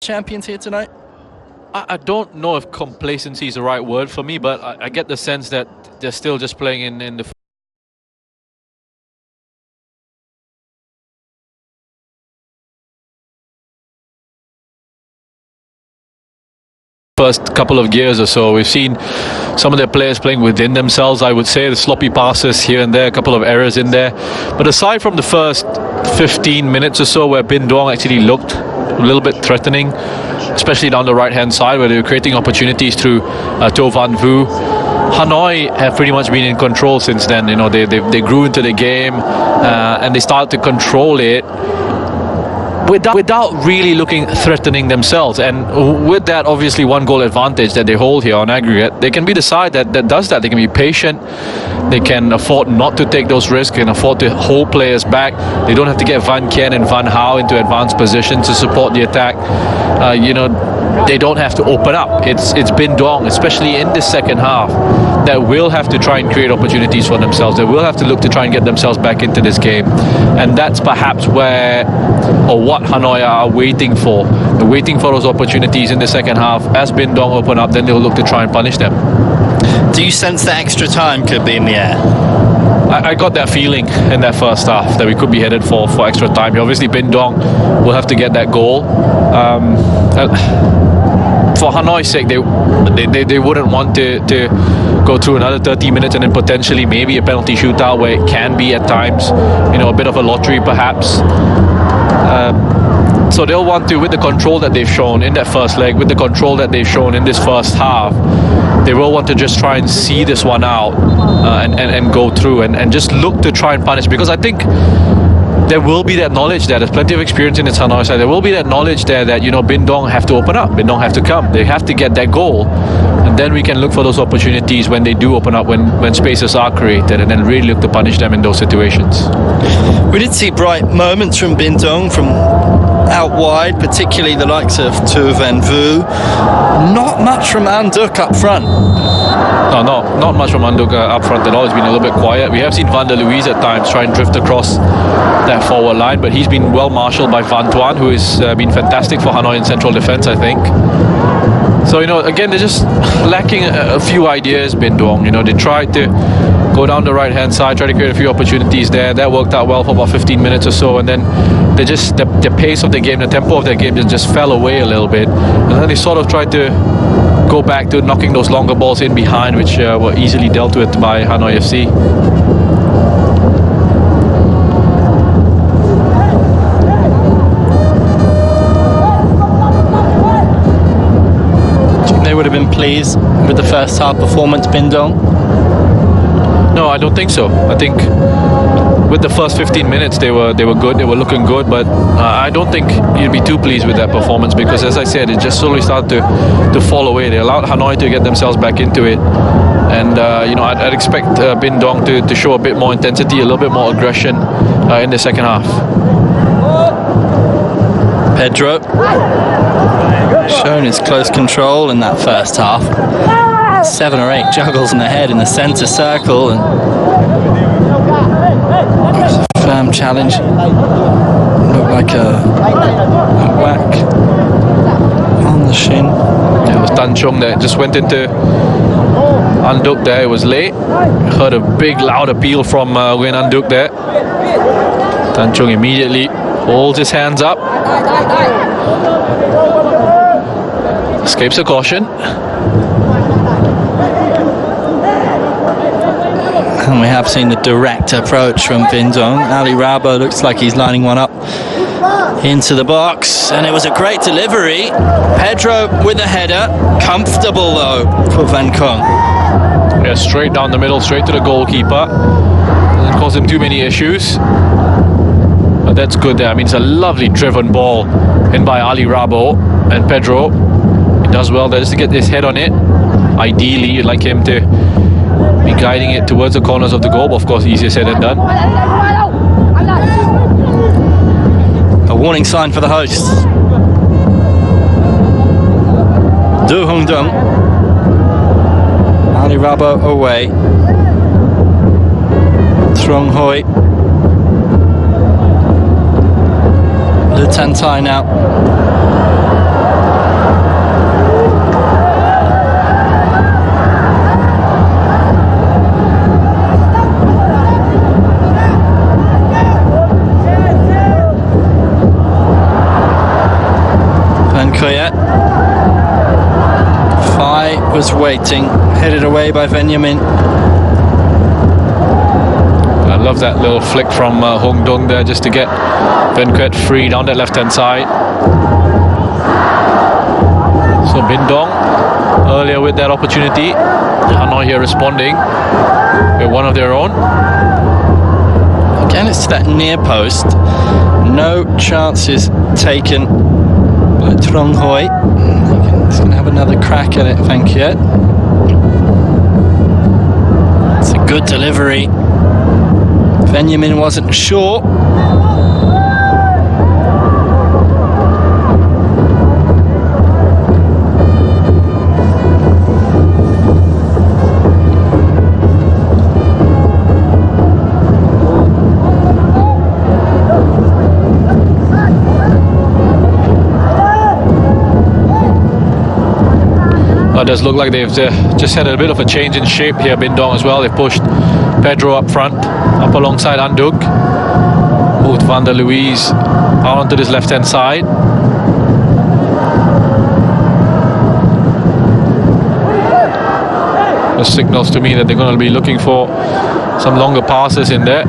champions here tonight? I don't know if complacency is the right word for me, but I get the sense that they're still just playing in the first couple of years or so. We've seen some of their players playing within themselves, I would say, the sloppy passes here and there, a couple of errors in there. But aside from the first 15 minutes or so where Bin Duong actually looked a little bit threatening, especially down the right hand side where they were creating opportunities through To Van Vu, Hanoi have pretty much been in control since then. You know, they grew into the game and they started to control it without really looking threatening themselves. And with that, obviously, one goal advantage that they hold here on aggregate, they can be the side that does that. They can be patient. They can afford not to take those risks, can afford to hold players back. They don't have to get Van Kien and Van Hao into advanced positions to support the attack. They don't have to open up. It's Bin Duong, especially in this second half, that will have to try and create opportunities for themselves. They will have to look to try and get themselves back into this game. And that's perhaps where, or what Hanoi are waiting for. They're waiting for those opportunities in the second half. As Bin Duong open up, then they'll look to try and punish them. Do you sense that extra time could be in the air? I got that feeling in that first half that we could be headed for extra time. Obviously, Bin Duong will have to get that goal. For Hanoi's sake, they wouldn't want to go through another 30 minutes and then potentially maybe a penalty shootout where it can be at times, a bit of a lottery perhaps. So they'll want to, with the control that they've shown in that first leg, with the control that they've shown in this first half, they will want to just try and see this one out and go through and just look to try and punish, because I think there will be that knowledge there. There's plenty of experience in the Hanoi side. There will be that knowledge there that, Bin Duong have to open up. Bin Duong have to come. They have to get that goal. And then we can look for those opportunities when they do open up, when spaces are created, and then really look to punish them in those situations. We did see bright moments from Bin Duong from out wide, particularly the likes of To Van Vu. Not much from Anduk up front. No, not much from Anduk up front at all. It's been a little bit quiet. We have seen Van der Luis at times try and drift across that forward line, but he's been well marshalled by Van Tuan, who has been fantastic for Hanoi in central defence, I think. So, again, they're just lacking a few ideas, Bin Duong. They tried to go down the right-hand side, try to create a few opportunities there. That worked out well for about 15 minutes or so, and then they just, the pace of the game, the tempo of their game just fell away a little bit. And then they sort of tried to go back to knocking those longer balls in behind, which were easily dealt with by Hanoi FC. They would have been pleased with the first half performance, Bin Duong? No, I don't think so. I think with the first 15 minutes they were good, they were looking good, but I don't think you'd be too pleased with that performance, because as I said, it just slowly started to fall away. They allowed Hanoi to get themselves back into it, and I'd expect Bin Duong to show a bit more intensity, a little bit more aggression in the second half. Pedro shown his close control in that first half. 7 or 8 juggles in the head in the centre circle, and firm challenge. Looked like a whack on the shin. It was Tan Chung that just went into Anduk there. It was late. Heard a big loud appeal from Nguyen Anduk there. Tan Chung immediately holds his hands up, escapes a caution. And we have seen the direct approach from Bin Duong. Ali Rabo looks like he's lining one up into the box, and it was a great delivery. Pedro with a header, comfortable though for Van Kong. Yeah, straight down the middle, straight to the goalkeeper. Doesn't cause him too many issues, but that's good there. I mean, it's a lovely driven ball in by Ali Rabo, and Pedro, he does well there just to get his head on it. Ideally, you'd like him to be guiding it towards the corners of the goal, but of course easier said than done. A warning sign for the hosts. Do Hong Dung. Ali Rabo away. Trong Hoi. Le Tan Tai now. Koyet. Fai was waiting, headed away by Benjamin. I love that little flick from Hong Dong there, just to get Van Koyet free down that left-hand side. So Bin Dong earlier with that opportunity. Hanoi here responding with one of their own. Again, it's to that near post. No chances taken by Trong Hoi. He's going to have another crack at it, Van Koyet. It's a good delivery. Benjamin wasn't sure. It does look like they've just had a bit of a change in shape here, Bin Dong as well. They've pushed Pedro up front, up alongside Anduk. Moved Van der Luis out onto this left-hand side. It signals to me that they're going to be looking for some longer passes in there.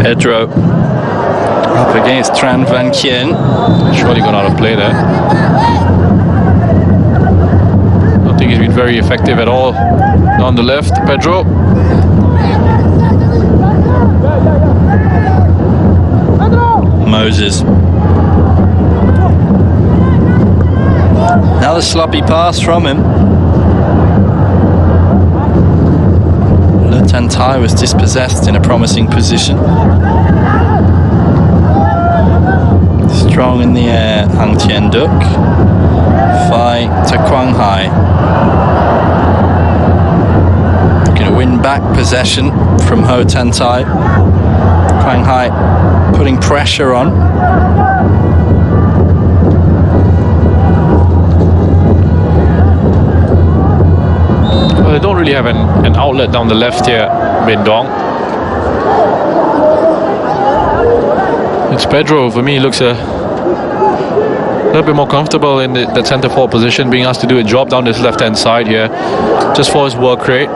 Pedro up against Tran Van Kien. Surely gone out of play there. I don't think he's been very effective at all on the left, Pedro. Moses. Another sloppy pass from him. Le Tantai was dispossessed in a promising position. Strong in the air, Hang Tien Duk. Fai to Quang Hai. Going to win back possession from Ho Tan Tai. Quang Hai putting pressure on. Well, they don't really have an outlet down the left here, Bin Dong. It's Pedro, for me, looks a little bit more comfortable in that centre forward position, being asked to do a job down this left-hand side here, just for his work rate,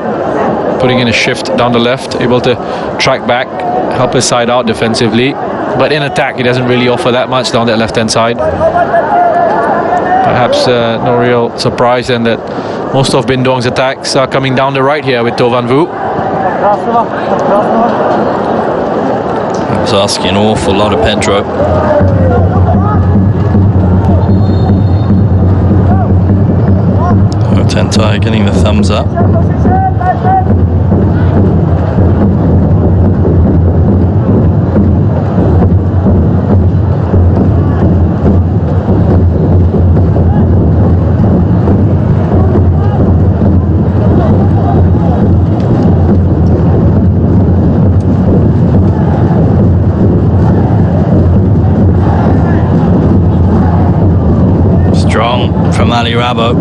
putting in a shift down the left, able to track back, help his side out defensively. But in attack, he doesn't really offer that much down that left-hand side. Perhaps no real surprise then that most of Bin Dong's attacks are coming down the right here with To Van Vu. I was asking an awful lot of Pedro. Ho Tan Tai getting the thumbs up. From Ali Rabo.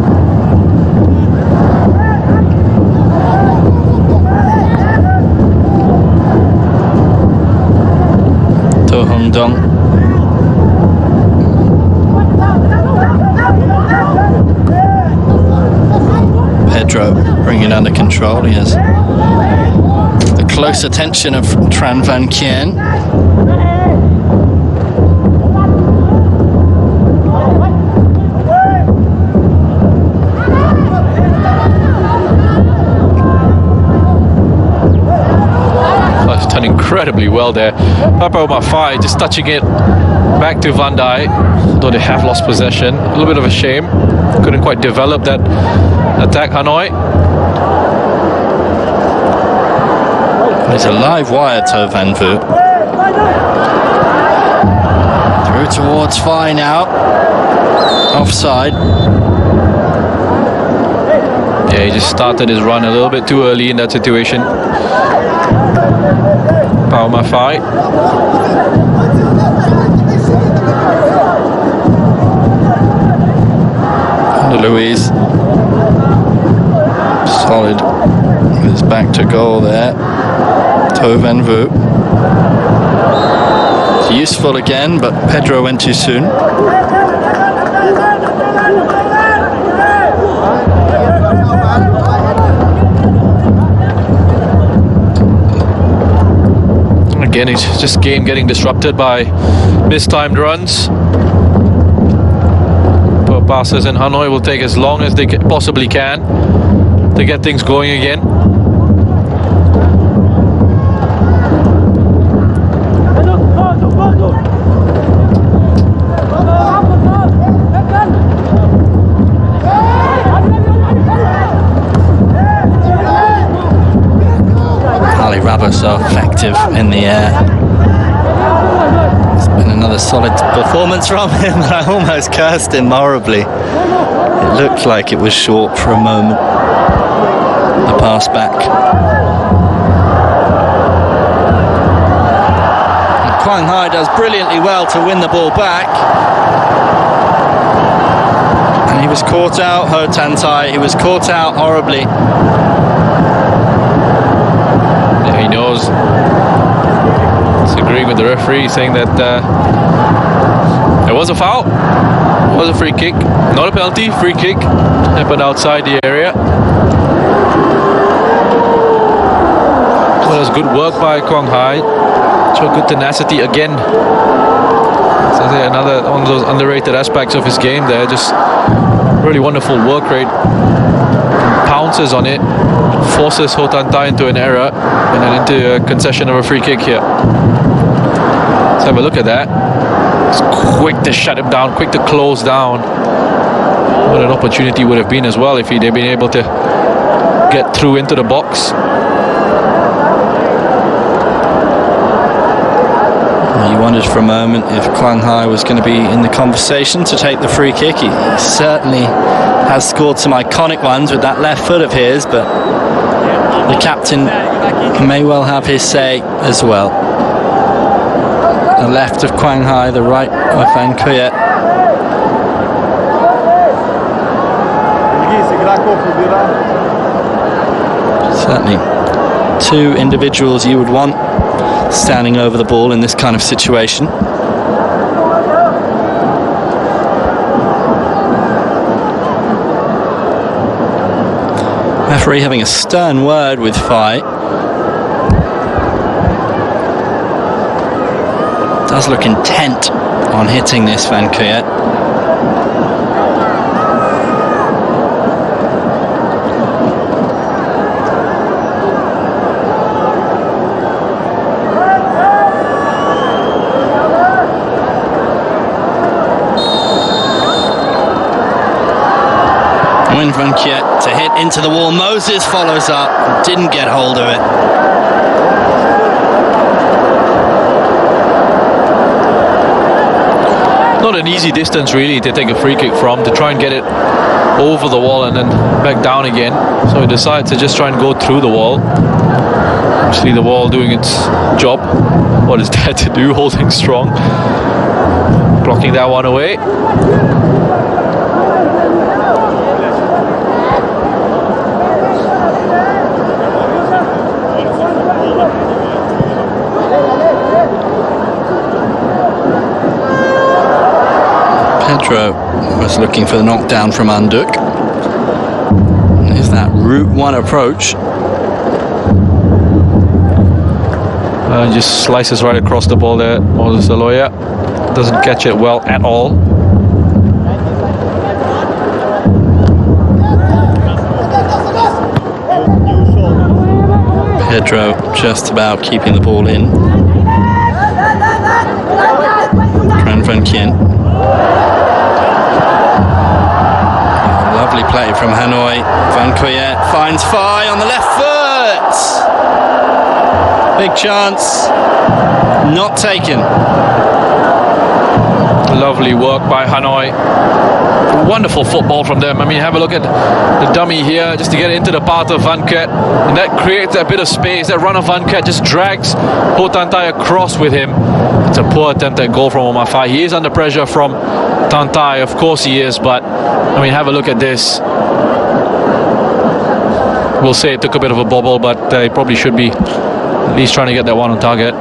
To Hong Dong. Pedro bringing it under control. He has the close attention of Tran Van Kien. Done incredibly well there. Papa Mafai just touching it back to Van Dijk, though they have lost possession. A little bit of a shame. Couldn't quite develop that attack, Hanoi. It's a live wire, To Van Vu. Through towards Fai now. Offside. Yeah, he just started his run a little bit too early in that situation. Pao Mafai. Louise. Solid. With his back to goal there. To Van Vu. useful again, but Pedro went too soon. Again, it's just game getting disrupted by mistimed runs. But passes and Hanoi will take as long as they possibly can to get things going again. So effective in the air. It's been another solid performance from him. I almost cursed him horribly. It looked like it was short for a moment. The pass back. And Quang Hai does brilliantly well to win the ball back. And he was caught out, Ho Tan Tai. He was caught out horribly. He knows. He's agreeing with the referee, saying that it was a foul. It was a free kick. Not a penalty, free kick. Happened outside the area. Well, it was good work by Quang Hai. Showed good tenacity again. So another one of those underrated aspects of his game there. Just really wonderful work rate. Pounces on it. Forces Ho Tan Tai into an error and then into a concession of a free kick here. Let's have a look at that. It's quick to shut him down, quick to close down. What an opportunity would have been as well if they'd been able to get through into the box. You wondered for a moment if Quang Hai was going to be in the conversation to take the free kick. He certainly has scored some iconic ones with that left foot of his, but the captain may well have his say as well. The left of Quang Hai, the right of Van Kuyet. Certainly two individuals you would want standing over the ball in this kind of situation. Referee having a stern word with Fai. Does look intent on hitting this Van Kuyet. Van Kuyet to hit into the wall. Moses follows up, didn't get hold of it. Not an easy distance really to take a free kick from, to try and get it over the wall and then back down again. So he decides to just try and go through the wall. Obviously the wall doing its job, what it's there to do, holding strong. Blocking that one away. Pedro was looking for the knockdown from Anduk. Is that Route 1 approach? Just slices right across the ball there. Moses Aloya doesn't catch it well at all. Pedro just about keeping the ball in. Tran Van Kien. Lovely play from Hanoi. Van Kuyet finds Fai on the left foot. Big chance. Not taken. Lovely work by Hanoi. Wonderful football from them. I mean, have a look at the dummy here just to get into the path of Van Kuyet. And that creates a bit of space. That run of Van Kuyet just drags Ho Tan Tai across with him. It's a poor attempt at goal from Omar Fai. He is under pressure from Tan Tai. Of course he is, but I mean, have a look at this. We'll say it took a bit of a bobble, but he probably should be at least trying to get that one on target.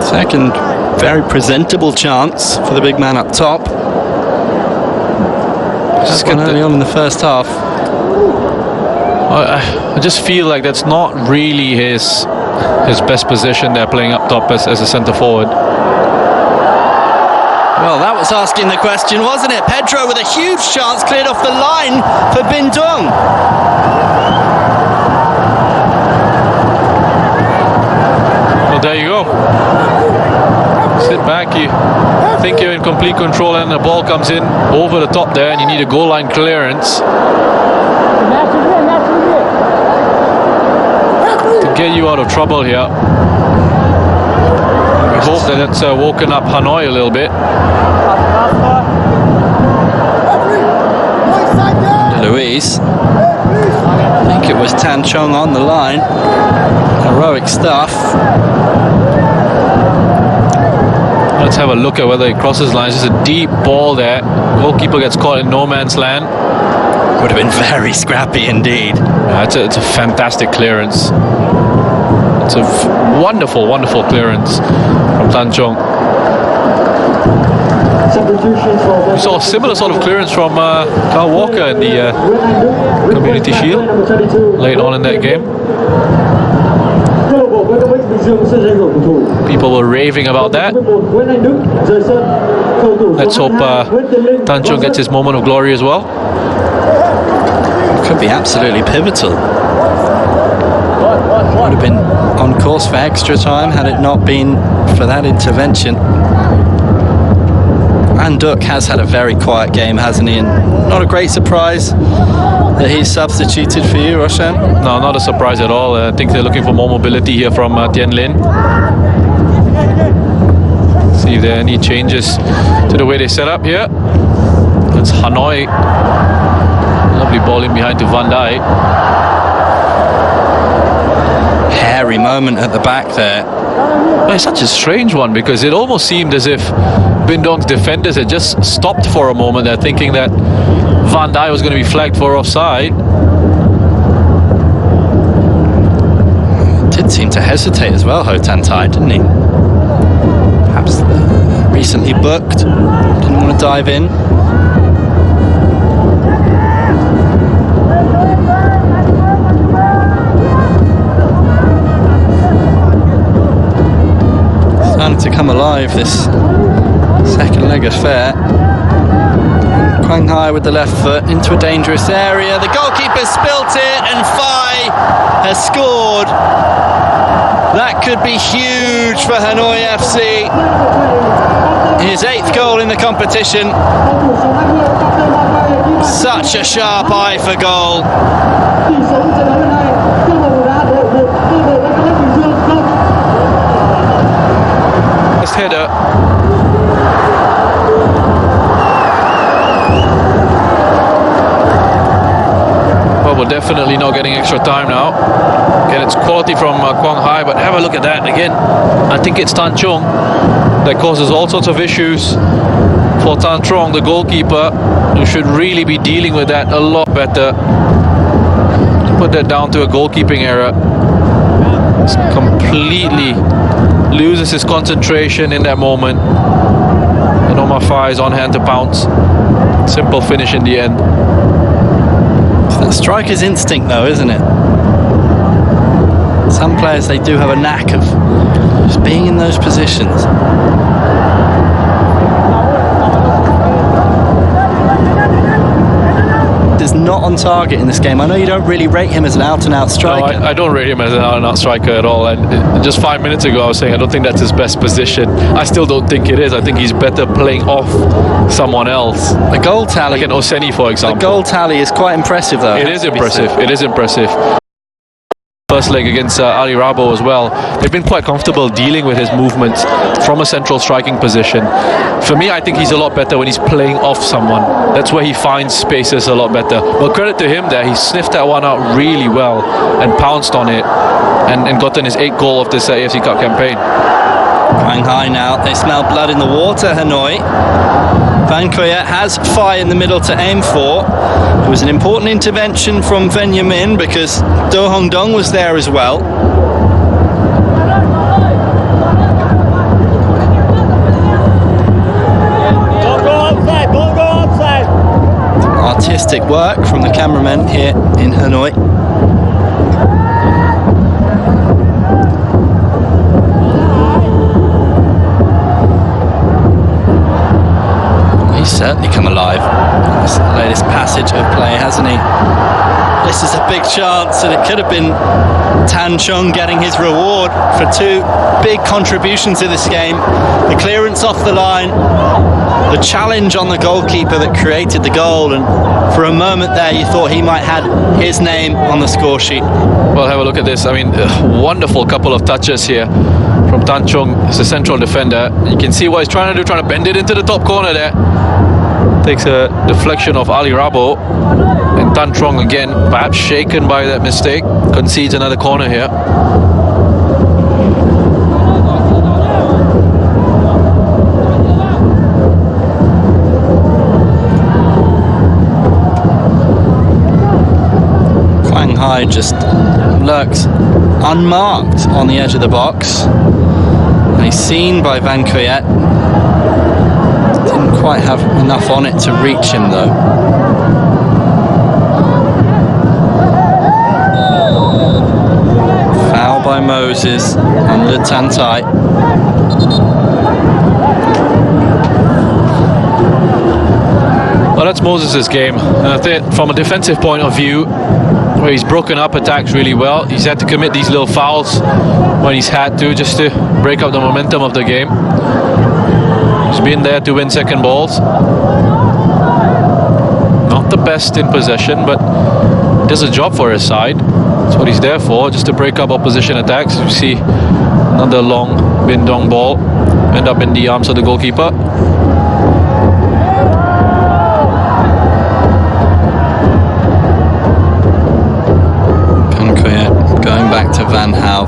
Second Very presentable chance for the big man up top. Just got early on in the first half. I just feel like that's not really his best position. They're playing up top as a centre forward. Well, that was asking the question, wasn't it? Pedro with a huge chance cleared off the line for Bình. Well, there you go. Sit back, you think you're in complete control, and the ball comes in over the top there, and you need a goal line clearance to get you out of trouble here. We hope that it's woken up Hanoi a little bit. Luis, I think it was Tan Chong on the line. Heroic stuff. Let's have a look at whether he crosses lines. It's a deep ball there. Goalkeeper gets caught in no man's land. Would have been very scrappy indeed. Yeah, it's a fantastic clearance. It's a wonderful, wonderful clearance from Tan Chong. We saw a similar sort of clearance from Kyle Walker in the Community Shield late on in that game. People were raving about that. Let's hope Tan Chong gets his moment of glory as well. Could be absolutely pivotal. Would have been on course for extra time had it not been for that intervention. And Duck has had a very quiet game, hasn't he? And not a great surprise that he's substituted for you, Roshan. No, not a surprise at all. I think they're looking for more mobility here from Tien Lin. See if there are any changes to the way they set up here. It's Hanoi. Lovely ball in behind to Van Dijk. Hairy moment at the back there. Well, it's such a strange one because it almost seemed as if Bình Dong's defenders had just stopped for a moment. They're thinking that Van Dijk was going to be flagged for offside. Did seem to hesitate as well, Ho Tan Tai, didn't he? Perhaps recently booked. Didn't want to dive in. Starting to come alive, this second leg affair. Quang Hai with the left foot into a dangerous area. The goalkeeper spilt it and Phai has scored. That could be huge for Hanoi FC. His 8th goal in the competition. Such a sharp eye for goal. First header. Well, we're definitely not getting extra time now. Again, it's quality from Quang Hai, but have a look at that again. I think it's Tan Chong that causes all sorts of issues for Tan Chong, the goalkeeper, who should really be dealing with that a lot better. Put that down to a goalkeeping error. Just completely loses his concentration in that moment. And Omar Phai is on hand to pounce. Simple finish in the end. It's that striker's instinct though, isn't it? Some players, they do have a knack of just being in those positions. Is not on target in this game. I know you don't really rate him as an out-and-out striker. No, I don't rate him as an out-and-out striker at all. And just 5 minutes ago I was saying I don't think that's his best position. I still don't think it is. I think he's better playing off someone else. The goal tally, like an Oseni, for example. The goal tally is quite impressive though. It is impressive. It is impressive. First leg against Ali Rabo as well. They've been quite comfortable dealing with his movements from a central striking position. For me, I think he's a lot better when he's playing off someone. That's where he finds spaces a lot better. But credit to him there, he sniffed that one out really well and pounced on it and gotten his 8th goal of this AFC Cup campaign. Quang Hai now, they smell blood in the water, Hanoi. Van Koya has Phai in the middle to aim for. It was an important intervention from Ven Yamin because Do Hong Dong was there as well. artistic work from the cameramen here in Hanoi. He's certainly come alive in this latest passage of play, hasn't he? This is a big chance, and it could have been Tan Chong getting his reward for two big contributions in this game. The clearance off the line, the challenge on the goalkeeper that created the goal, and for a moment there you thought he might have his name on the score sheet. Well, have a look at this. I mean, a wonderful couple of touches here from Tan Chong as a central defender. You can see what he's trying to do, trying to bend it into the top corner there. Takes a deflection of Ali Rabo, and Tan Chong again, perhaps shaken by that mistake, concedes another corner here. Quang Hai just lurks unmarked on the edge of the box, and he's seen by Van Kuyet. Didn't quite have enough on it to reach him though. Foul by Moses and Le Tantai. Well, that's Moses' game. And I think from a defensive point of view, where he's broken up attacks really well, he's had to commit these little fouls when he's had to, just to break up the momentum of the game. He's been there to win second balls. Not the best in possession, but does a job for his side. That's what he's there for, just to break up opposition attacks. You see another long Bin Dong ball end up in the arms of the goalkeeper. Going back to Van Hao.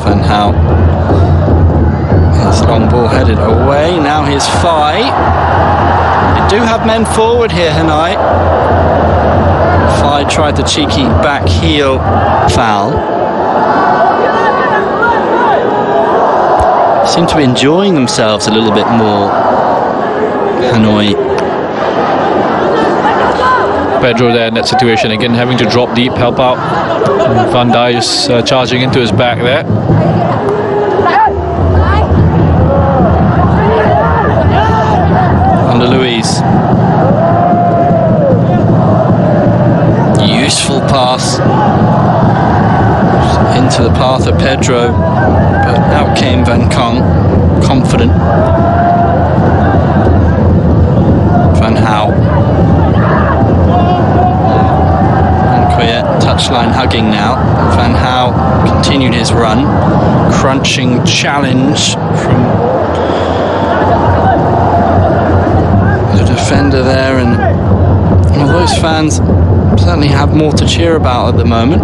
His long ball headed away. Now here's Fai. They do have men forward here, Hanoi. Fai tried the cheeky back heel foul. Seem to be enjoying themselves a little bit more, Hanoi. Pedro there in that situation again, having to drop deep, help out. Van Dijk is charging into his back there. Under Luis. Useful pass into the path of Pedro, but out came Van Kong, confident. Van Hao. Touchline hugging now. Van Hao continued his run. Crunching challenge from the defender there, and well, those fans certainly have more to cheer about at the moment.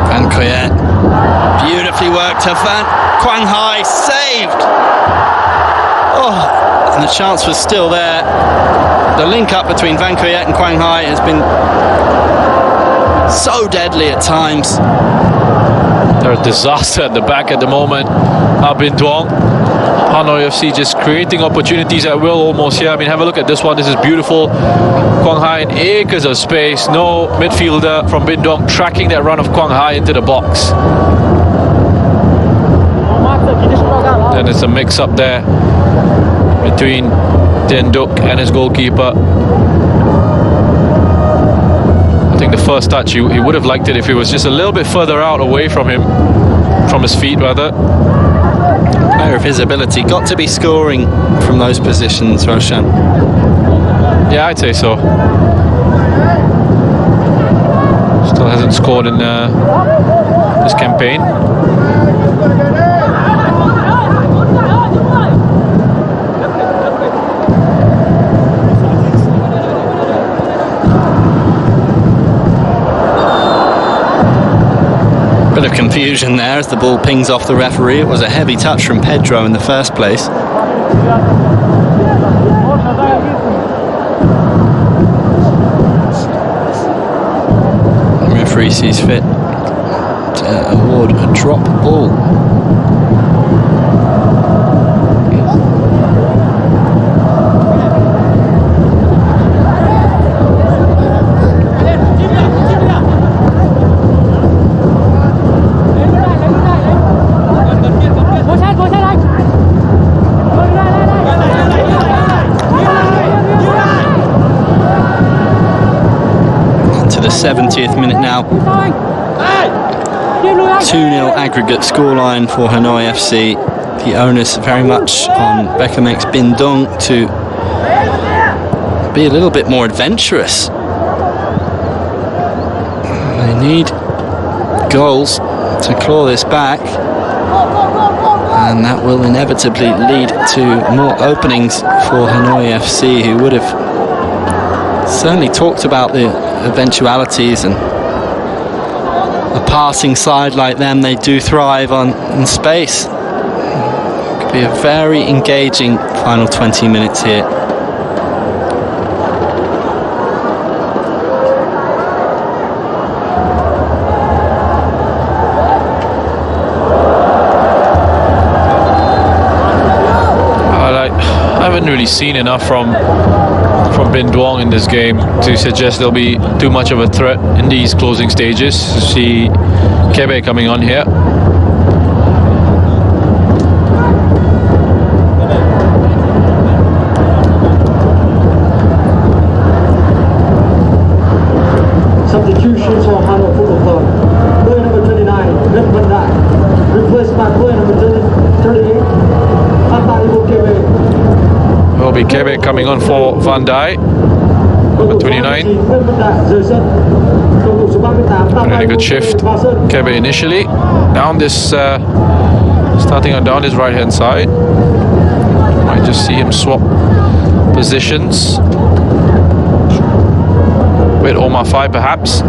Van Kuyet. Beautifully worked to Quang Hai, saved. Oh, and the chance was still there. The link up between Van Kuyet and Quang Hai has been so deadly at times. They're a disaster at the back at the moment. Bin Duong, Hanoi FC just creating opportunities at will almost here. I mean, have a look at this one. This is beautiful. Quang Hai in acres of space. No midfielder from Bin Duong tracking that run of Quang Hai into the box. Then it's a mix-up there between Dien Duc and his goalkeeper. I think the first touch, he would have liked it if he was just a little bit further out, away from him, from his feet rather. Player of his ability, got to be scoring from those positions, Roshan. Yeah, I'd say so. Still hasn't scored in this campaign. Bit of confusion there as the ball pings off the referee. It was a heavy touch from Pedro in the first place. The referee sees fit award a drop ball. To the 70th minute now. 2-0 aggregate scoreline for Hanoi FC. The onus very much on Beckham X Bin Dong to be a little bit more adventurous. They need goals to claw this back, and that will inevitably lead to more openings for Hanoi FC, who would have certainly talked about the eventualities, and a passing side like them, they do thrive on space. Could be a very engaging final 20 minutes here. I haven't really seen enough from Bin Duong in this game to suggest there'll be too much of a threat in these closing stages. See Kebe coming on here. Substitutions for Hanoi Football Club. Player number 29, Lep Van Dijk, replaced by player number 38, Ataibo Kebe. Will be Kebe coming on for Van Dijk, number 29. Really good shift. Kebe initially down this, starting on down his right hand side. Might just see him swap positions with Omar Fai perhaps.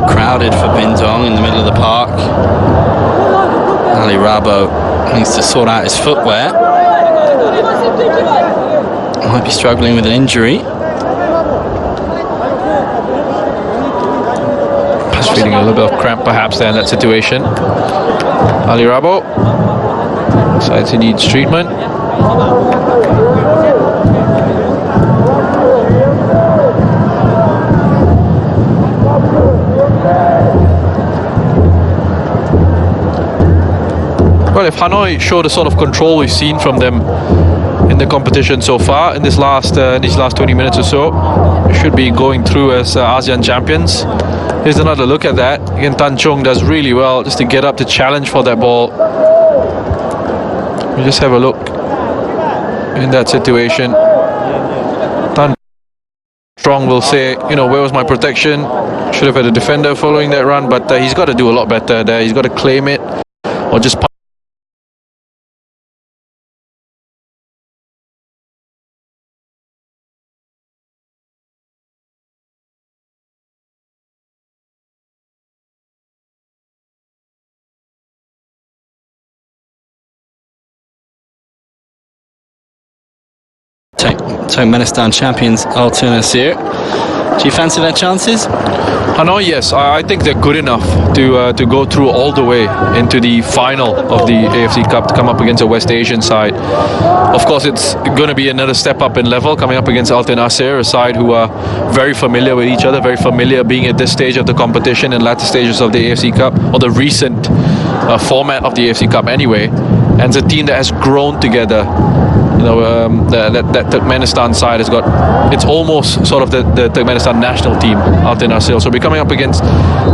Crowded for Bin Dong in the middle of the park. Ali Rabo needs to sort out his footwear. Might be struggling with an injury. Just feeling a little bit of cramp perhaps there in that situation. Ali Rabo decides he needs treatment. Well, if Hanoi show the sort of control we've seen from them in the competition so far, in these last 20 minutes or so, we should be going through as ASEAN champions. Here's another look at that. Again, Tan Chong does really well just to get up to challenge for that ball. We just have a look in that situation. Tan Chong will say, you know, where was my protection? Should have had a defender following that run, but he's got to do a lot better there. He's got to claim it or just Turkmenistan champions Al Nasir. Do you fancy their chances? Hanoi, yes. I think they're good enough to go through all the way into the final of the AFC Cup to come up against a West Asian side. Of course, it's going to be another step up in level, coming up against Al Nasir, a side who are very familiar with each other, very familiar being at this stage of the competition and latter stages of the AFC Cup, or the recent format of the AFC Cup anyway. And it's a team that has grown together. You know, that Turkmenistan side has got, it's almost sort of the Turkmenistan national team, Al Nasir. So we're coming up against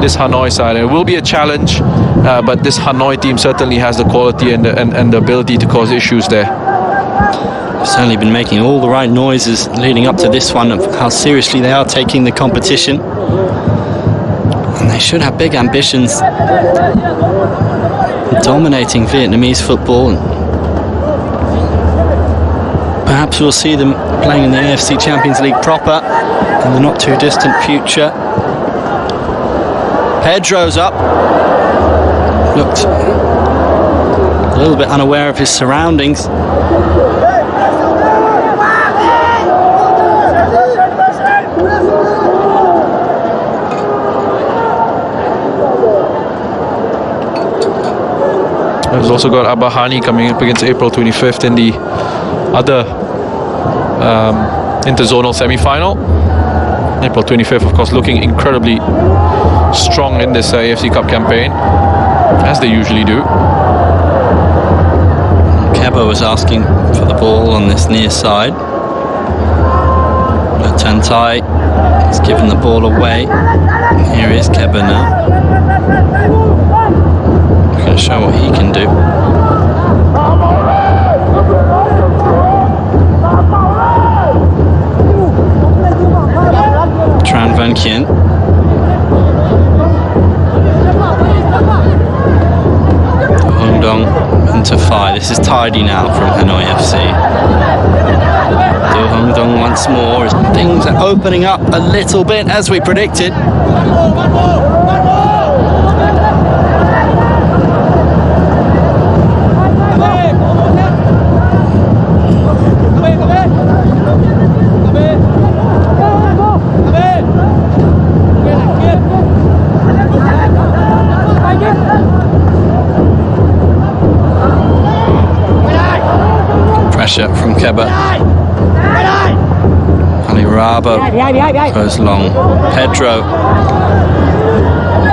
this Hanoi side, and it will be a challenge, but this Hanoi team certainly has the quality and the ability to cause issues there. They've certainly been making all the right noises leading up to this one of how seriously they are taking the competition. And they should have big ambitions, dominating Vietnamese football. And perhaps we'll see them playing in the AFC Champions League proper in the not too distant future. Pedro's up. Looked a little bit unaware of his surroundings. We've also got Abahani coming up against April 25th in the other interzonal semi-final. April 25th, of course, looking incredibly strong in this AFC Cup campaign, as they usually do. Keba was asking for the ball on this near side. But Tantai has given the ball away. Here is Keba now. Going to show what he can do. Tran Van Kien. Hong Dong into 5. This is tidy now from Hanoi FC. Do Hong Dong once more. Things are opening up a little bit as we predicted. Pressure from Keba. Ali Rabo goes long. Pedro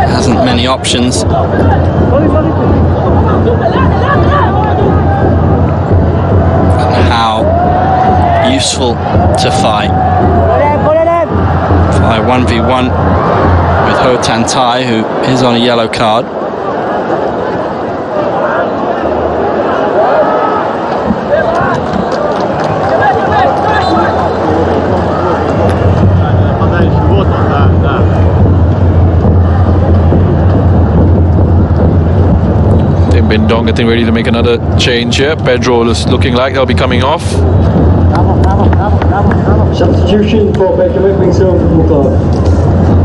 hasn't many options. And how useful to fight. Fight 1v1 with Ho Tan Tai, who is on a yellow card. Bin Dong getting ready to make another change here. Pedro is looking like he'll be coming off. Substitution for Benjamin Bình Dương Football Club.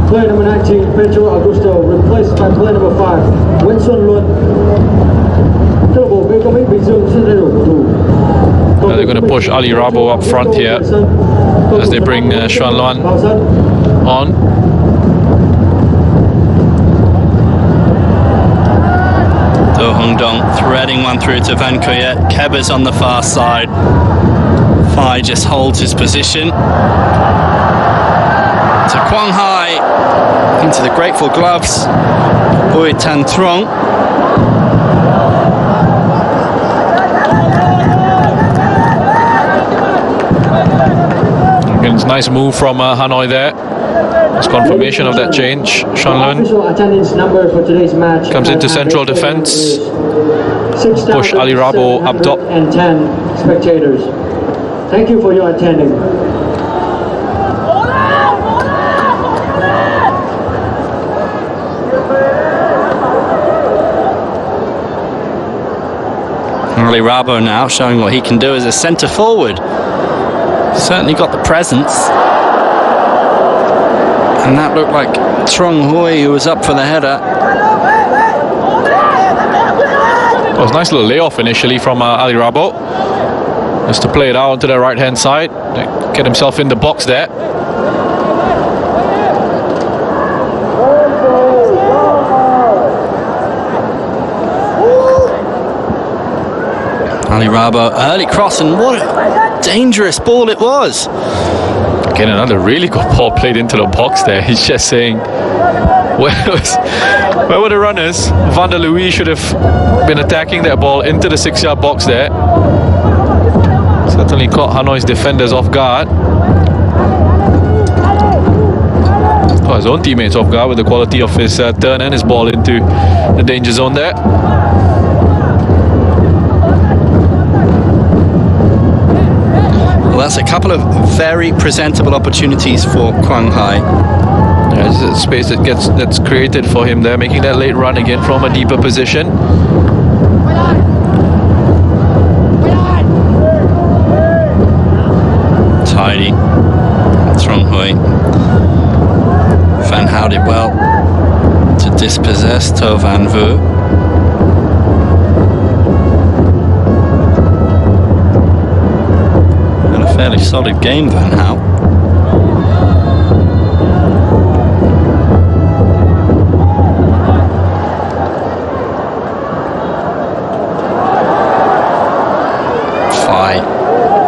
Player number 19, Pedro Augusto, replaced by player number 5, Nguyễn Xuân Luân. Câu lạc bộ Benjamin Bình Dương sẽ thay đổi cầu thủ. Now they're going to push Ali Rabo up front here as they bring Xuan Luan on. Do Hong Dong threading one through to Van Kuya. Keba's on the far side. Phai just holds his position. To Quang Hai into the grateful gloves. Bui Tan Trong. Again, it's a nice move from Hanoi there. It's confirmation of that change. Xuan Luan comes into central defense. Push Ali Rabo up top. 10 spectators. Thank you for your attending. Ali Rabo now showing what he can do as a centre forward. Certainly got the presence. And that looked like Trong Hui, who was up for the header. It was a nice little layoff initially from Ali Rabo. Just to play it out to the right hand side. Get himself in the box there. Ali Rabo, early cross, and what a dangerous ball it was. Again, another really good ball played into the box there. He's just saying, where were the runners? Van der Louis should have been attacking that ball into the 6-yard box there. Certainly caught Hanoi's defenders off guard. Caught his own teammates off guard with the quality of his turn and his ball into the danger zone there. Well, that's a couple of very presentable opportunities for Quang Hai. Yeah, there's a space that's created for him there, making that late run again from a deeper position. Tidy. Trong Hui. Van Hao did well to dispossess To Van Vu. solid game, Van Gaal.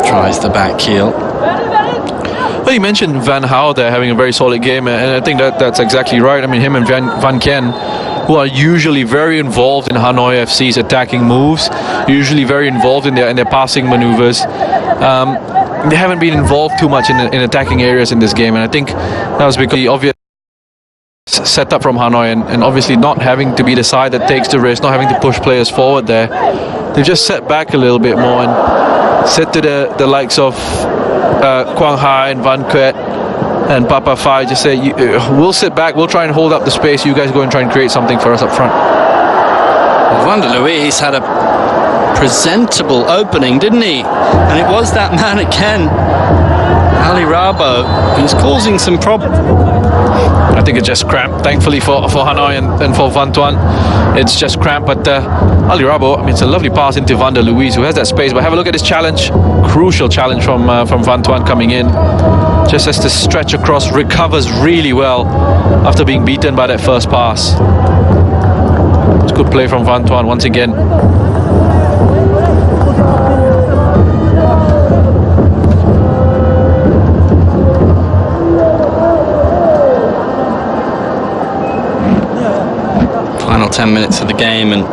Tries the back heel. Well, you mentioned Van Gaal there having a very solid game, and I think that's exactly right. I mean, him and Van Ken, who are usually very involved in Hanoi FC's attacking moves, usually very involved in their passing maneuvers. They haven't been involved too much in attacking areas in this game, and I think that was because the obvious setup from Hanoi, and obviously not having to be the side that takes the risk, not having to push players forward there. They've just set back a little bit more and said to the likes of Quang Hai and Van Quet and Papa Phai, just say, we'll sit back, we'll try and hold up the space, you guys go and try and create something for us up front. Well, Van der Luijs had a presentable opening, didn't he? And it was that man again, Ali Rabo, who's causing some problems. I think it's just cramp, thankfully for Hanoi and for Van Tuan. It's just cramp, but Ali Rabo, I mean, it's a lovely pass into Van der Luijs, who has that space. But have a look at this challenge, crucial challenge from Van Tuan coming in. Just has to stretch across, recovers really well after being beaten by that first pass. It's good play from Van Tuan once again. Final 10 minutes of the game, and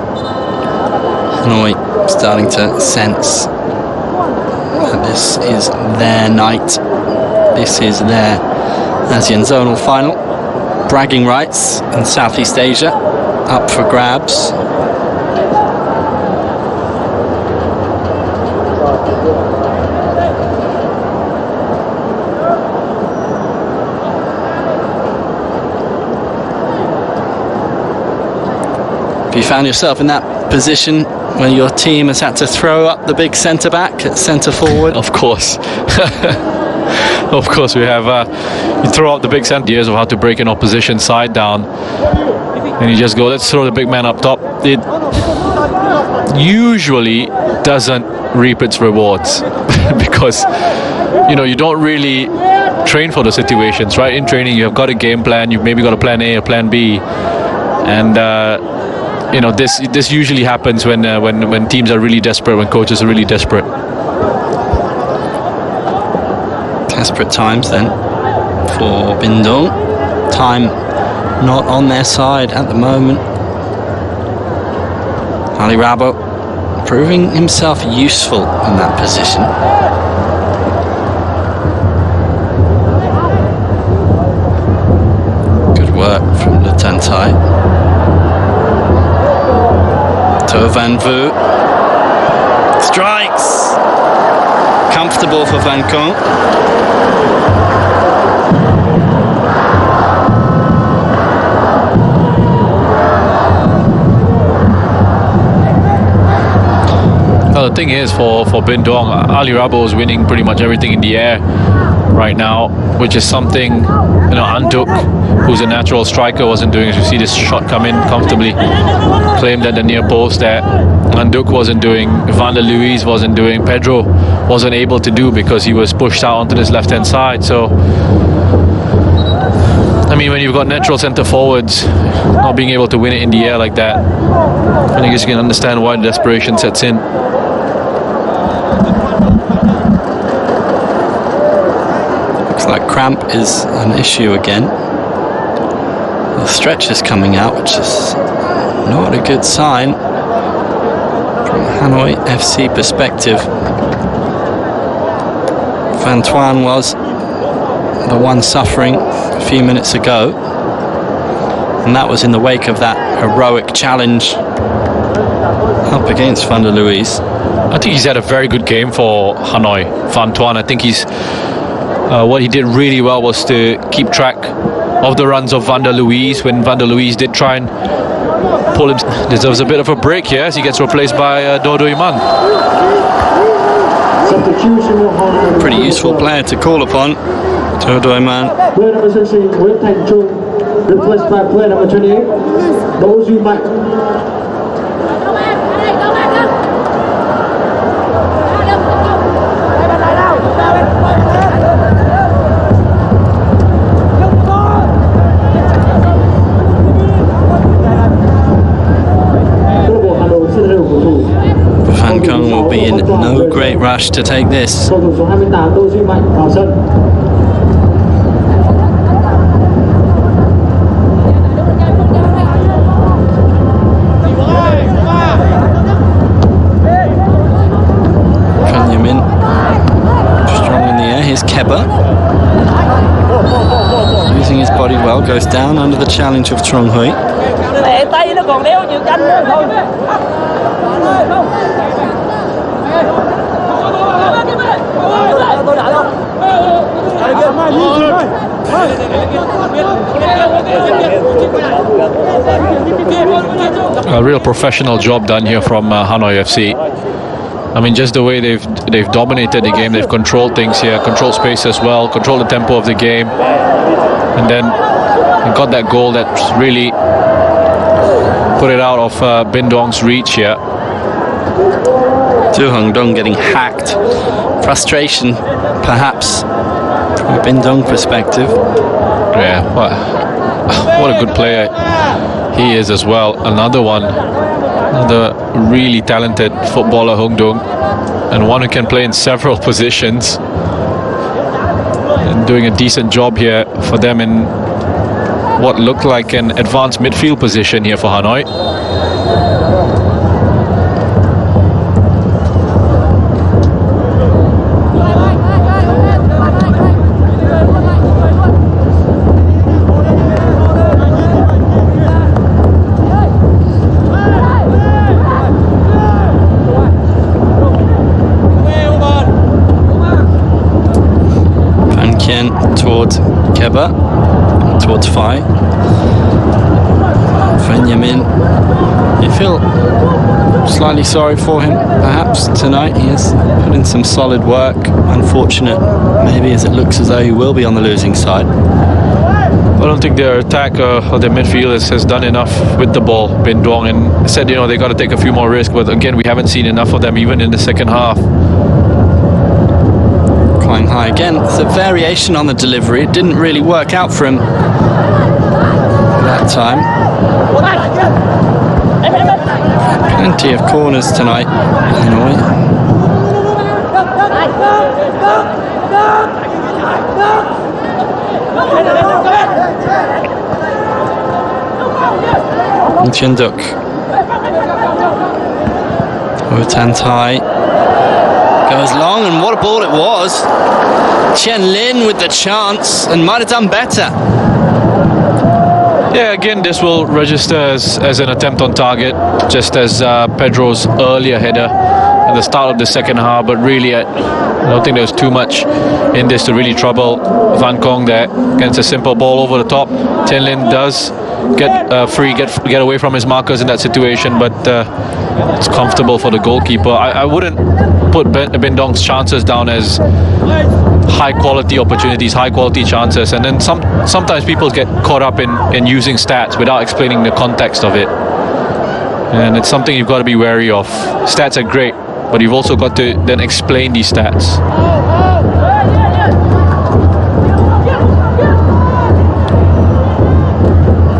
Hanoi starting to sense that this is their night. This is their ASEAN zonal final. Bragging rights in Southeast Asia up for grabs. If you found yourself in that position where your team has had to throw up the big centre back at centre forward? Of course. Of course we have. You throw out the big centre ideas of how to break an opposition side down, and you just go, let's throw the big man up top. It usually doesn't reap its rewards because you don't really train for the situations, right? In training you have got a game plan, you've maybe got a plan A or plan B, and this usually happens when teams are really desperate, when coaches are really desperate. Desperate times then for Bindong. Time not on their side at the moment. Ali Rabo proving himself useful in that position. Good work from the Tantai. To Van Vu. Strikes! Comfortable for Van Kong. Well, the thing is, for Bindong, Ali Rabo is winning pretty much everything in the air right now, which is something Anduk, who's a natural striker, wasn't doing. As you see this shot come in comfortably, claimed at the near post there. Anduk wasn't doing, Van der Luijs wasn't doing, Pedro wasn't able to do because he was pushed out onto this left-hand side. So, I mean, when you've got natural centre forwards not being able to win it in the air like that, I guess you can understand why the desperation sets in. Looks like cramp is an issue again. The stretch is coming out, which is not a good sign from Hanoi FC perspective. Van Tuan was the one suffering a few minutes ago, and that was in the wake of that heroic challenge up against Van der Luijs. I think he's had a very good game for Hanoi, Van Tuan. I think he's what he did really well was to keep track of the runs of Van der Luijs when Van der Luijs did try and pull him. Deserves a bit of a break here as he gets replaced by Dodo Iman. Pretty useful player to call upon, Dodo Iman. Player number 16, Nguyễn Thành Trung, replaced by player number 28, Đỗ Duy Mạnh. great rush to take this. Cầu thủ số 28 Tô Duy Mạnh vào sân. Yamin strong in the air. Here's Keba. Using his body well, goes down under the challenge of Trong Hui. Tay nó còn đeo chịu tranh nữa thôi. A real professional job done here from Hanoi FC. I mean, just the way they've dominated the game, they've controlled things here, controlled space as well, controlled the tempo of the game, and then got that goal that really put it out of Bin Dong's reach here. Tu Hong Dong getting hacked. Frustration, perhaps, from a Bin Dong perspective. Yeah, what a good player he is as well. Another really talented footballer, Hong Dong, and one who can play in several positions, and doing a decent job here for them in what looked like an advanced midfield position here for Hanoi. Towards Keba, towards Fai. Yamin, you feel slightly sorry for him, perhaps, tonight. He has put in some solid work. Unfortunate, maybe, as it looks as though he will be on the losing side. I don't think their attack or their midfield has done enough with the ball. Bin Dong and said, they got to take a few more risks, but again, we haven't seen enough of them even in the second half. Flying high again. It's a variation on the delivery. It didn't really work out for him that time. Plenty of corners tonight, Hanoi. Chinduk. Tantai goes long, and what a ball it was. Chen Lin with the chance and might have done better. Yeah, again, this will register as an attempt on target, just as Pedro's earlier header at the start of the second half. But really, I don't think there's too much in this to really trouble Van Kong there. Against a simple ball over the top. Chen Lin does get free, get away from his markers in that situation, but it's comfortable for the goalkeeper. I wouldn't put Bin Dong's chances down as high quality opportunities, high quality chances, and then sometimes people get caught up in using stats without explaining the context of it, and it's something you've got to be wary of. Stats are great, but you've also got to then explain these stats.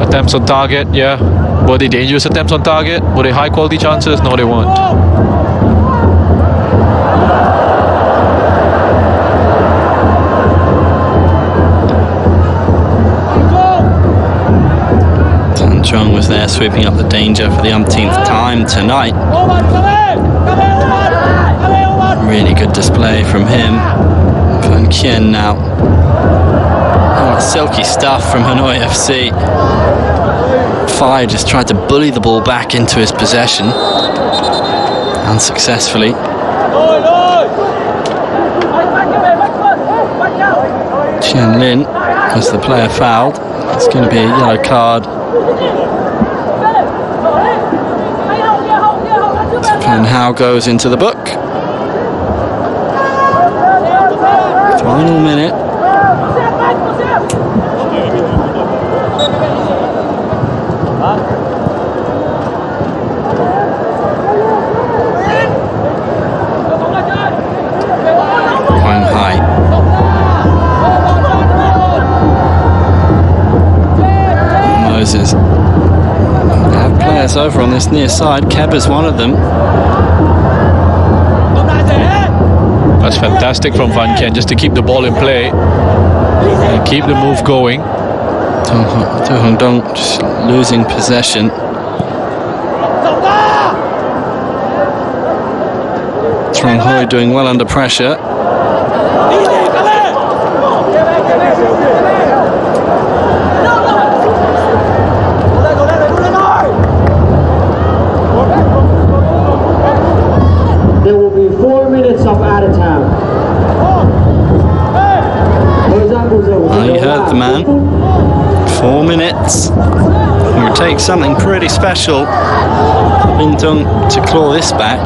Attempts on target, yeah. Were they dangerous attempts on target? Were they high quality chances? No, they weren't. Tan Chong was there sweeping up the danger for the umpteenth time tonight. Really good display from him. Van Kien now. Oh, silky stuff from Hanoi FC. Fai just tried to bully the ball back into his possession, unsuccessfully. Chen Lin was the player fouled. It's going to be a yellow card. And Hao goes into the book. Final minute. Moses. They have players over on this near side. Keba's one of them. That's fantastic from Van Ken, just to keep the ball in play and keep the move going. Do Hong Dong just losing possession. Trong Hoi doing well under pressure. There will be 4 minutes of added time. Well, you heard the man. 4 minutes. It would take something pretty special for Bình Tung to claw this back.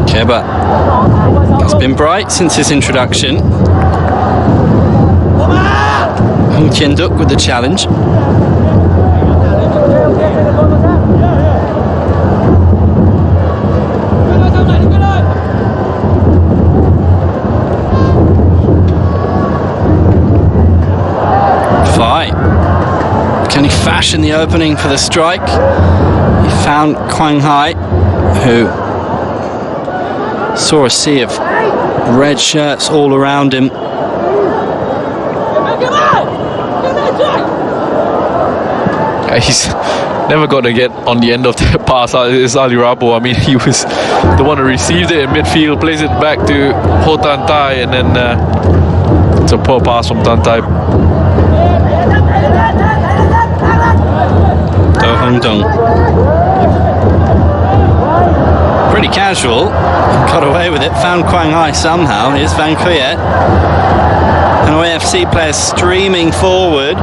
Keba has been bright since his introduction. Hong Kien-duk with the challenge. Fight. Can he fashion the opening for the strike? He found Quang Hai, who saw a sea of red shirts all around him. He's never going to get on the end of the pass. It's Ali Rabo. I mean, he was the one who received it in midfield, plays it back to Ho Tan Tai, and then it's a poor pass from Tan Tai. Do Hong Dong. Pretty casual. Got away with it. Found Quang Hai somehow. Here's Van Kuyet. An AFC player streaming forward.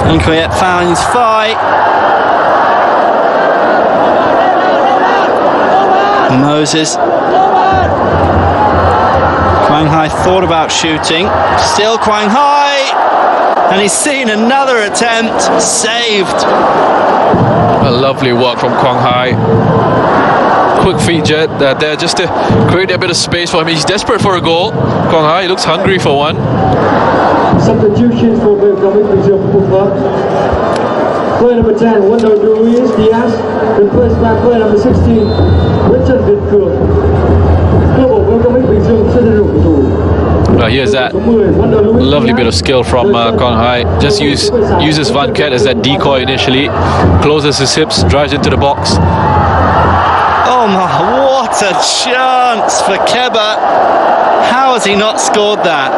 Van Kuyet finds fight. Moses. Quang Hai thought about shooting. Still Quang Hai. And he's seen another attempt. Saved. A lovely work from Quang Hai. Quick feature there just to create a bit of space for him. He's desperate for a goal. Quang Hai looks hungry for one. Substitutions for Bình Dương Football Club. Player number 10, Wonder Luis Diaz, replaced by player number 16, Richard Việt Cường. Here's that lovely bit of skill from Quang Hai. Just uses Van Ket as that decoy initially, closes his hips, drives into the box. Oh my, what a chance for Keba. How has he not scored that?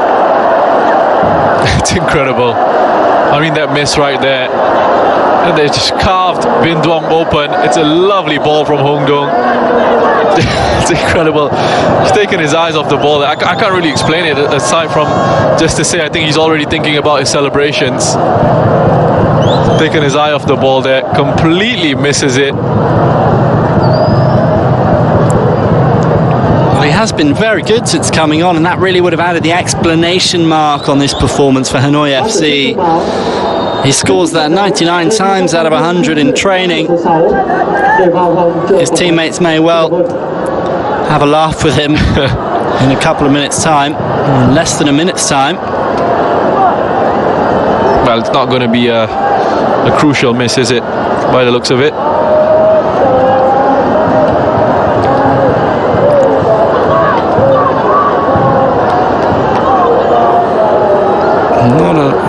It's incredible. I mean, that miss right there. And they just carved Binh Duong open. It's a lovely ball from Hong Dong. It's incredible. He's taken his eyes off the ball. I can't really explain it aside from just to say I think he's already thinking about his celebrations. Taking his eye off the ball there. Completely misses it. Well, he has been very good since coming on, and that really would have added the explanation mark on this performance for Hanoi FC. He scores that 99 times out of 100 in training. His teammates may well have a laugh with him in a couple of minutes' time, in less than a minute's time. Well, it's not going to be a crucial miss, is it, by the looks of it?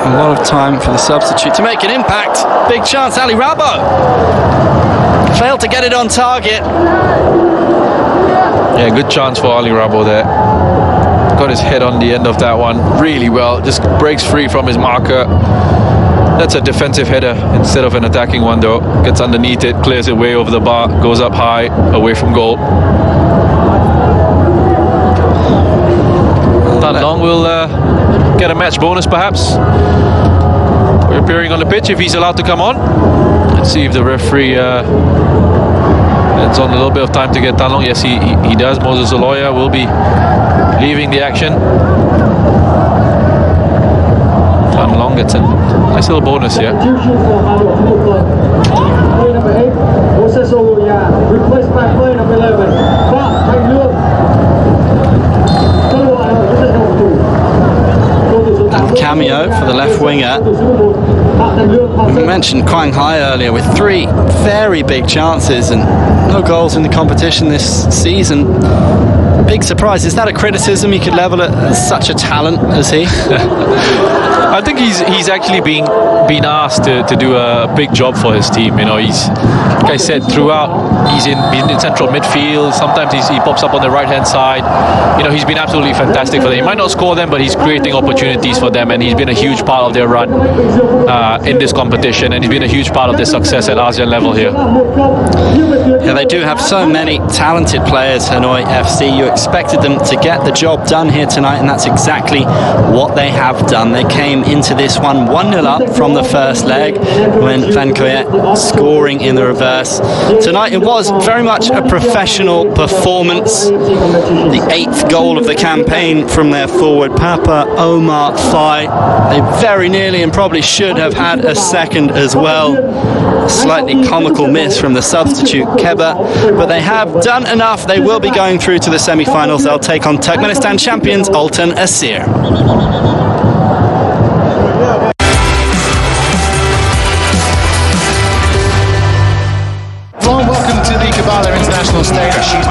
A lot of time for the substitute to make an impact. Big chance, Ali Rabo. Failed to get it on target. Yeah, good chance for Ali Rabo there. Got his head on the end of that one really well. Just breaks free from his marker. That's a defensive header instead of an attacking one though. Gets underneath it, clears it way over the bar, goes up high, away from goal. Tan Long will get a match bonus perhaps. We're appearing on the pitch if he's allowed to come on. Let's see if the referee it's on a little bit of time to get Tan Long. Yes, he does. Moses Aloya will be leaving the action. Tan Long gets a nice little bonus here. Player number 8, Moses Aloya, replaced by player number 11, Phạm Thanh Lương. Cameo for the left winger. We mentioned Quang Hai earlier with 3 very big chances and no goals in the competition this season. Big surprise. Is that a criticism you could level at such a talent as he? I think he's actually been asked to do a big job for his team. You know, he's, like I said, throughout he's been in central midfield. Sometimes he pops up on the right hand side. You know, he's been absolutely fantastic for them. He might not score them, but he's creating opportunities for them, and he's been a huge part of their run in this competition, and he's been a huge part of their success at ASEAN level here. Yeah, they do have so many talented players, Hanoi FC. You expected them to get the job done here tonight, and that's exactly what they have done. They came into this one 1-0 up from the first leg when Van Coyet scoring in the reverse. Tonight it was very much a professional performance. The 8th goal of the campaign from their forward, Papa Omar Fai. They very nearly and probably should have had a second as well. A slightly comical miss from the substitute Keba, but they have done enough. They will be going through to the semi-finals. They'll take on Turkmenistan champions Altan Asir. Warm welcome to the Kabbalah International Stage.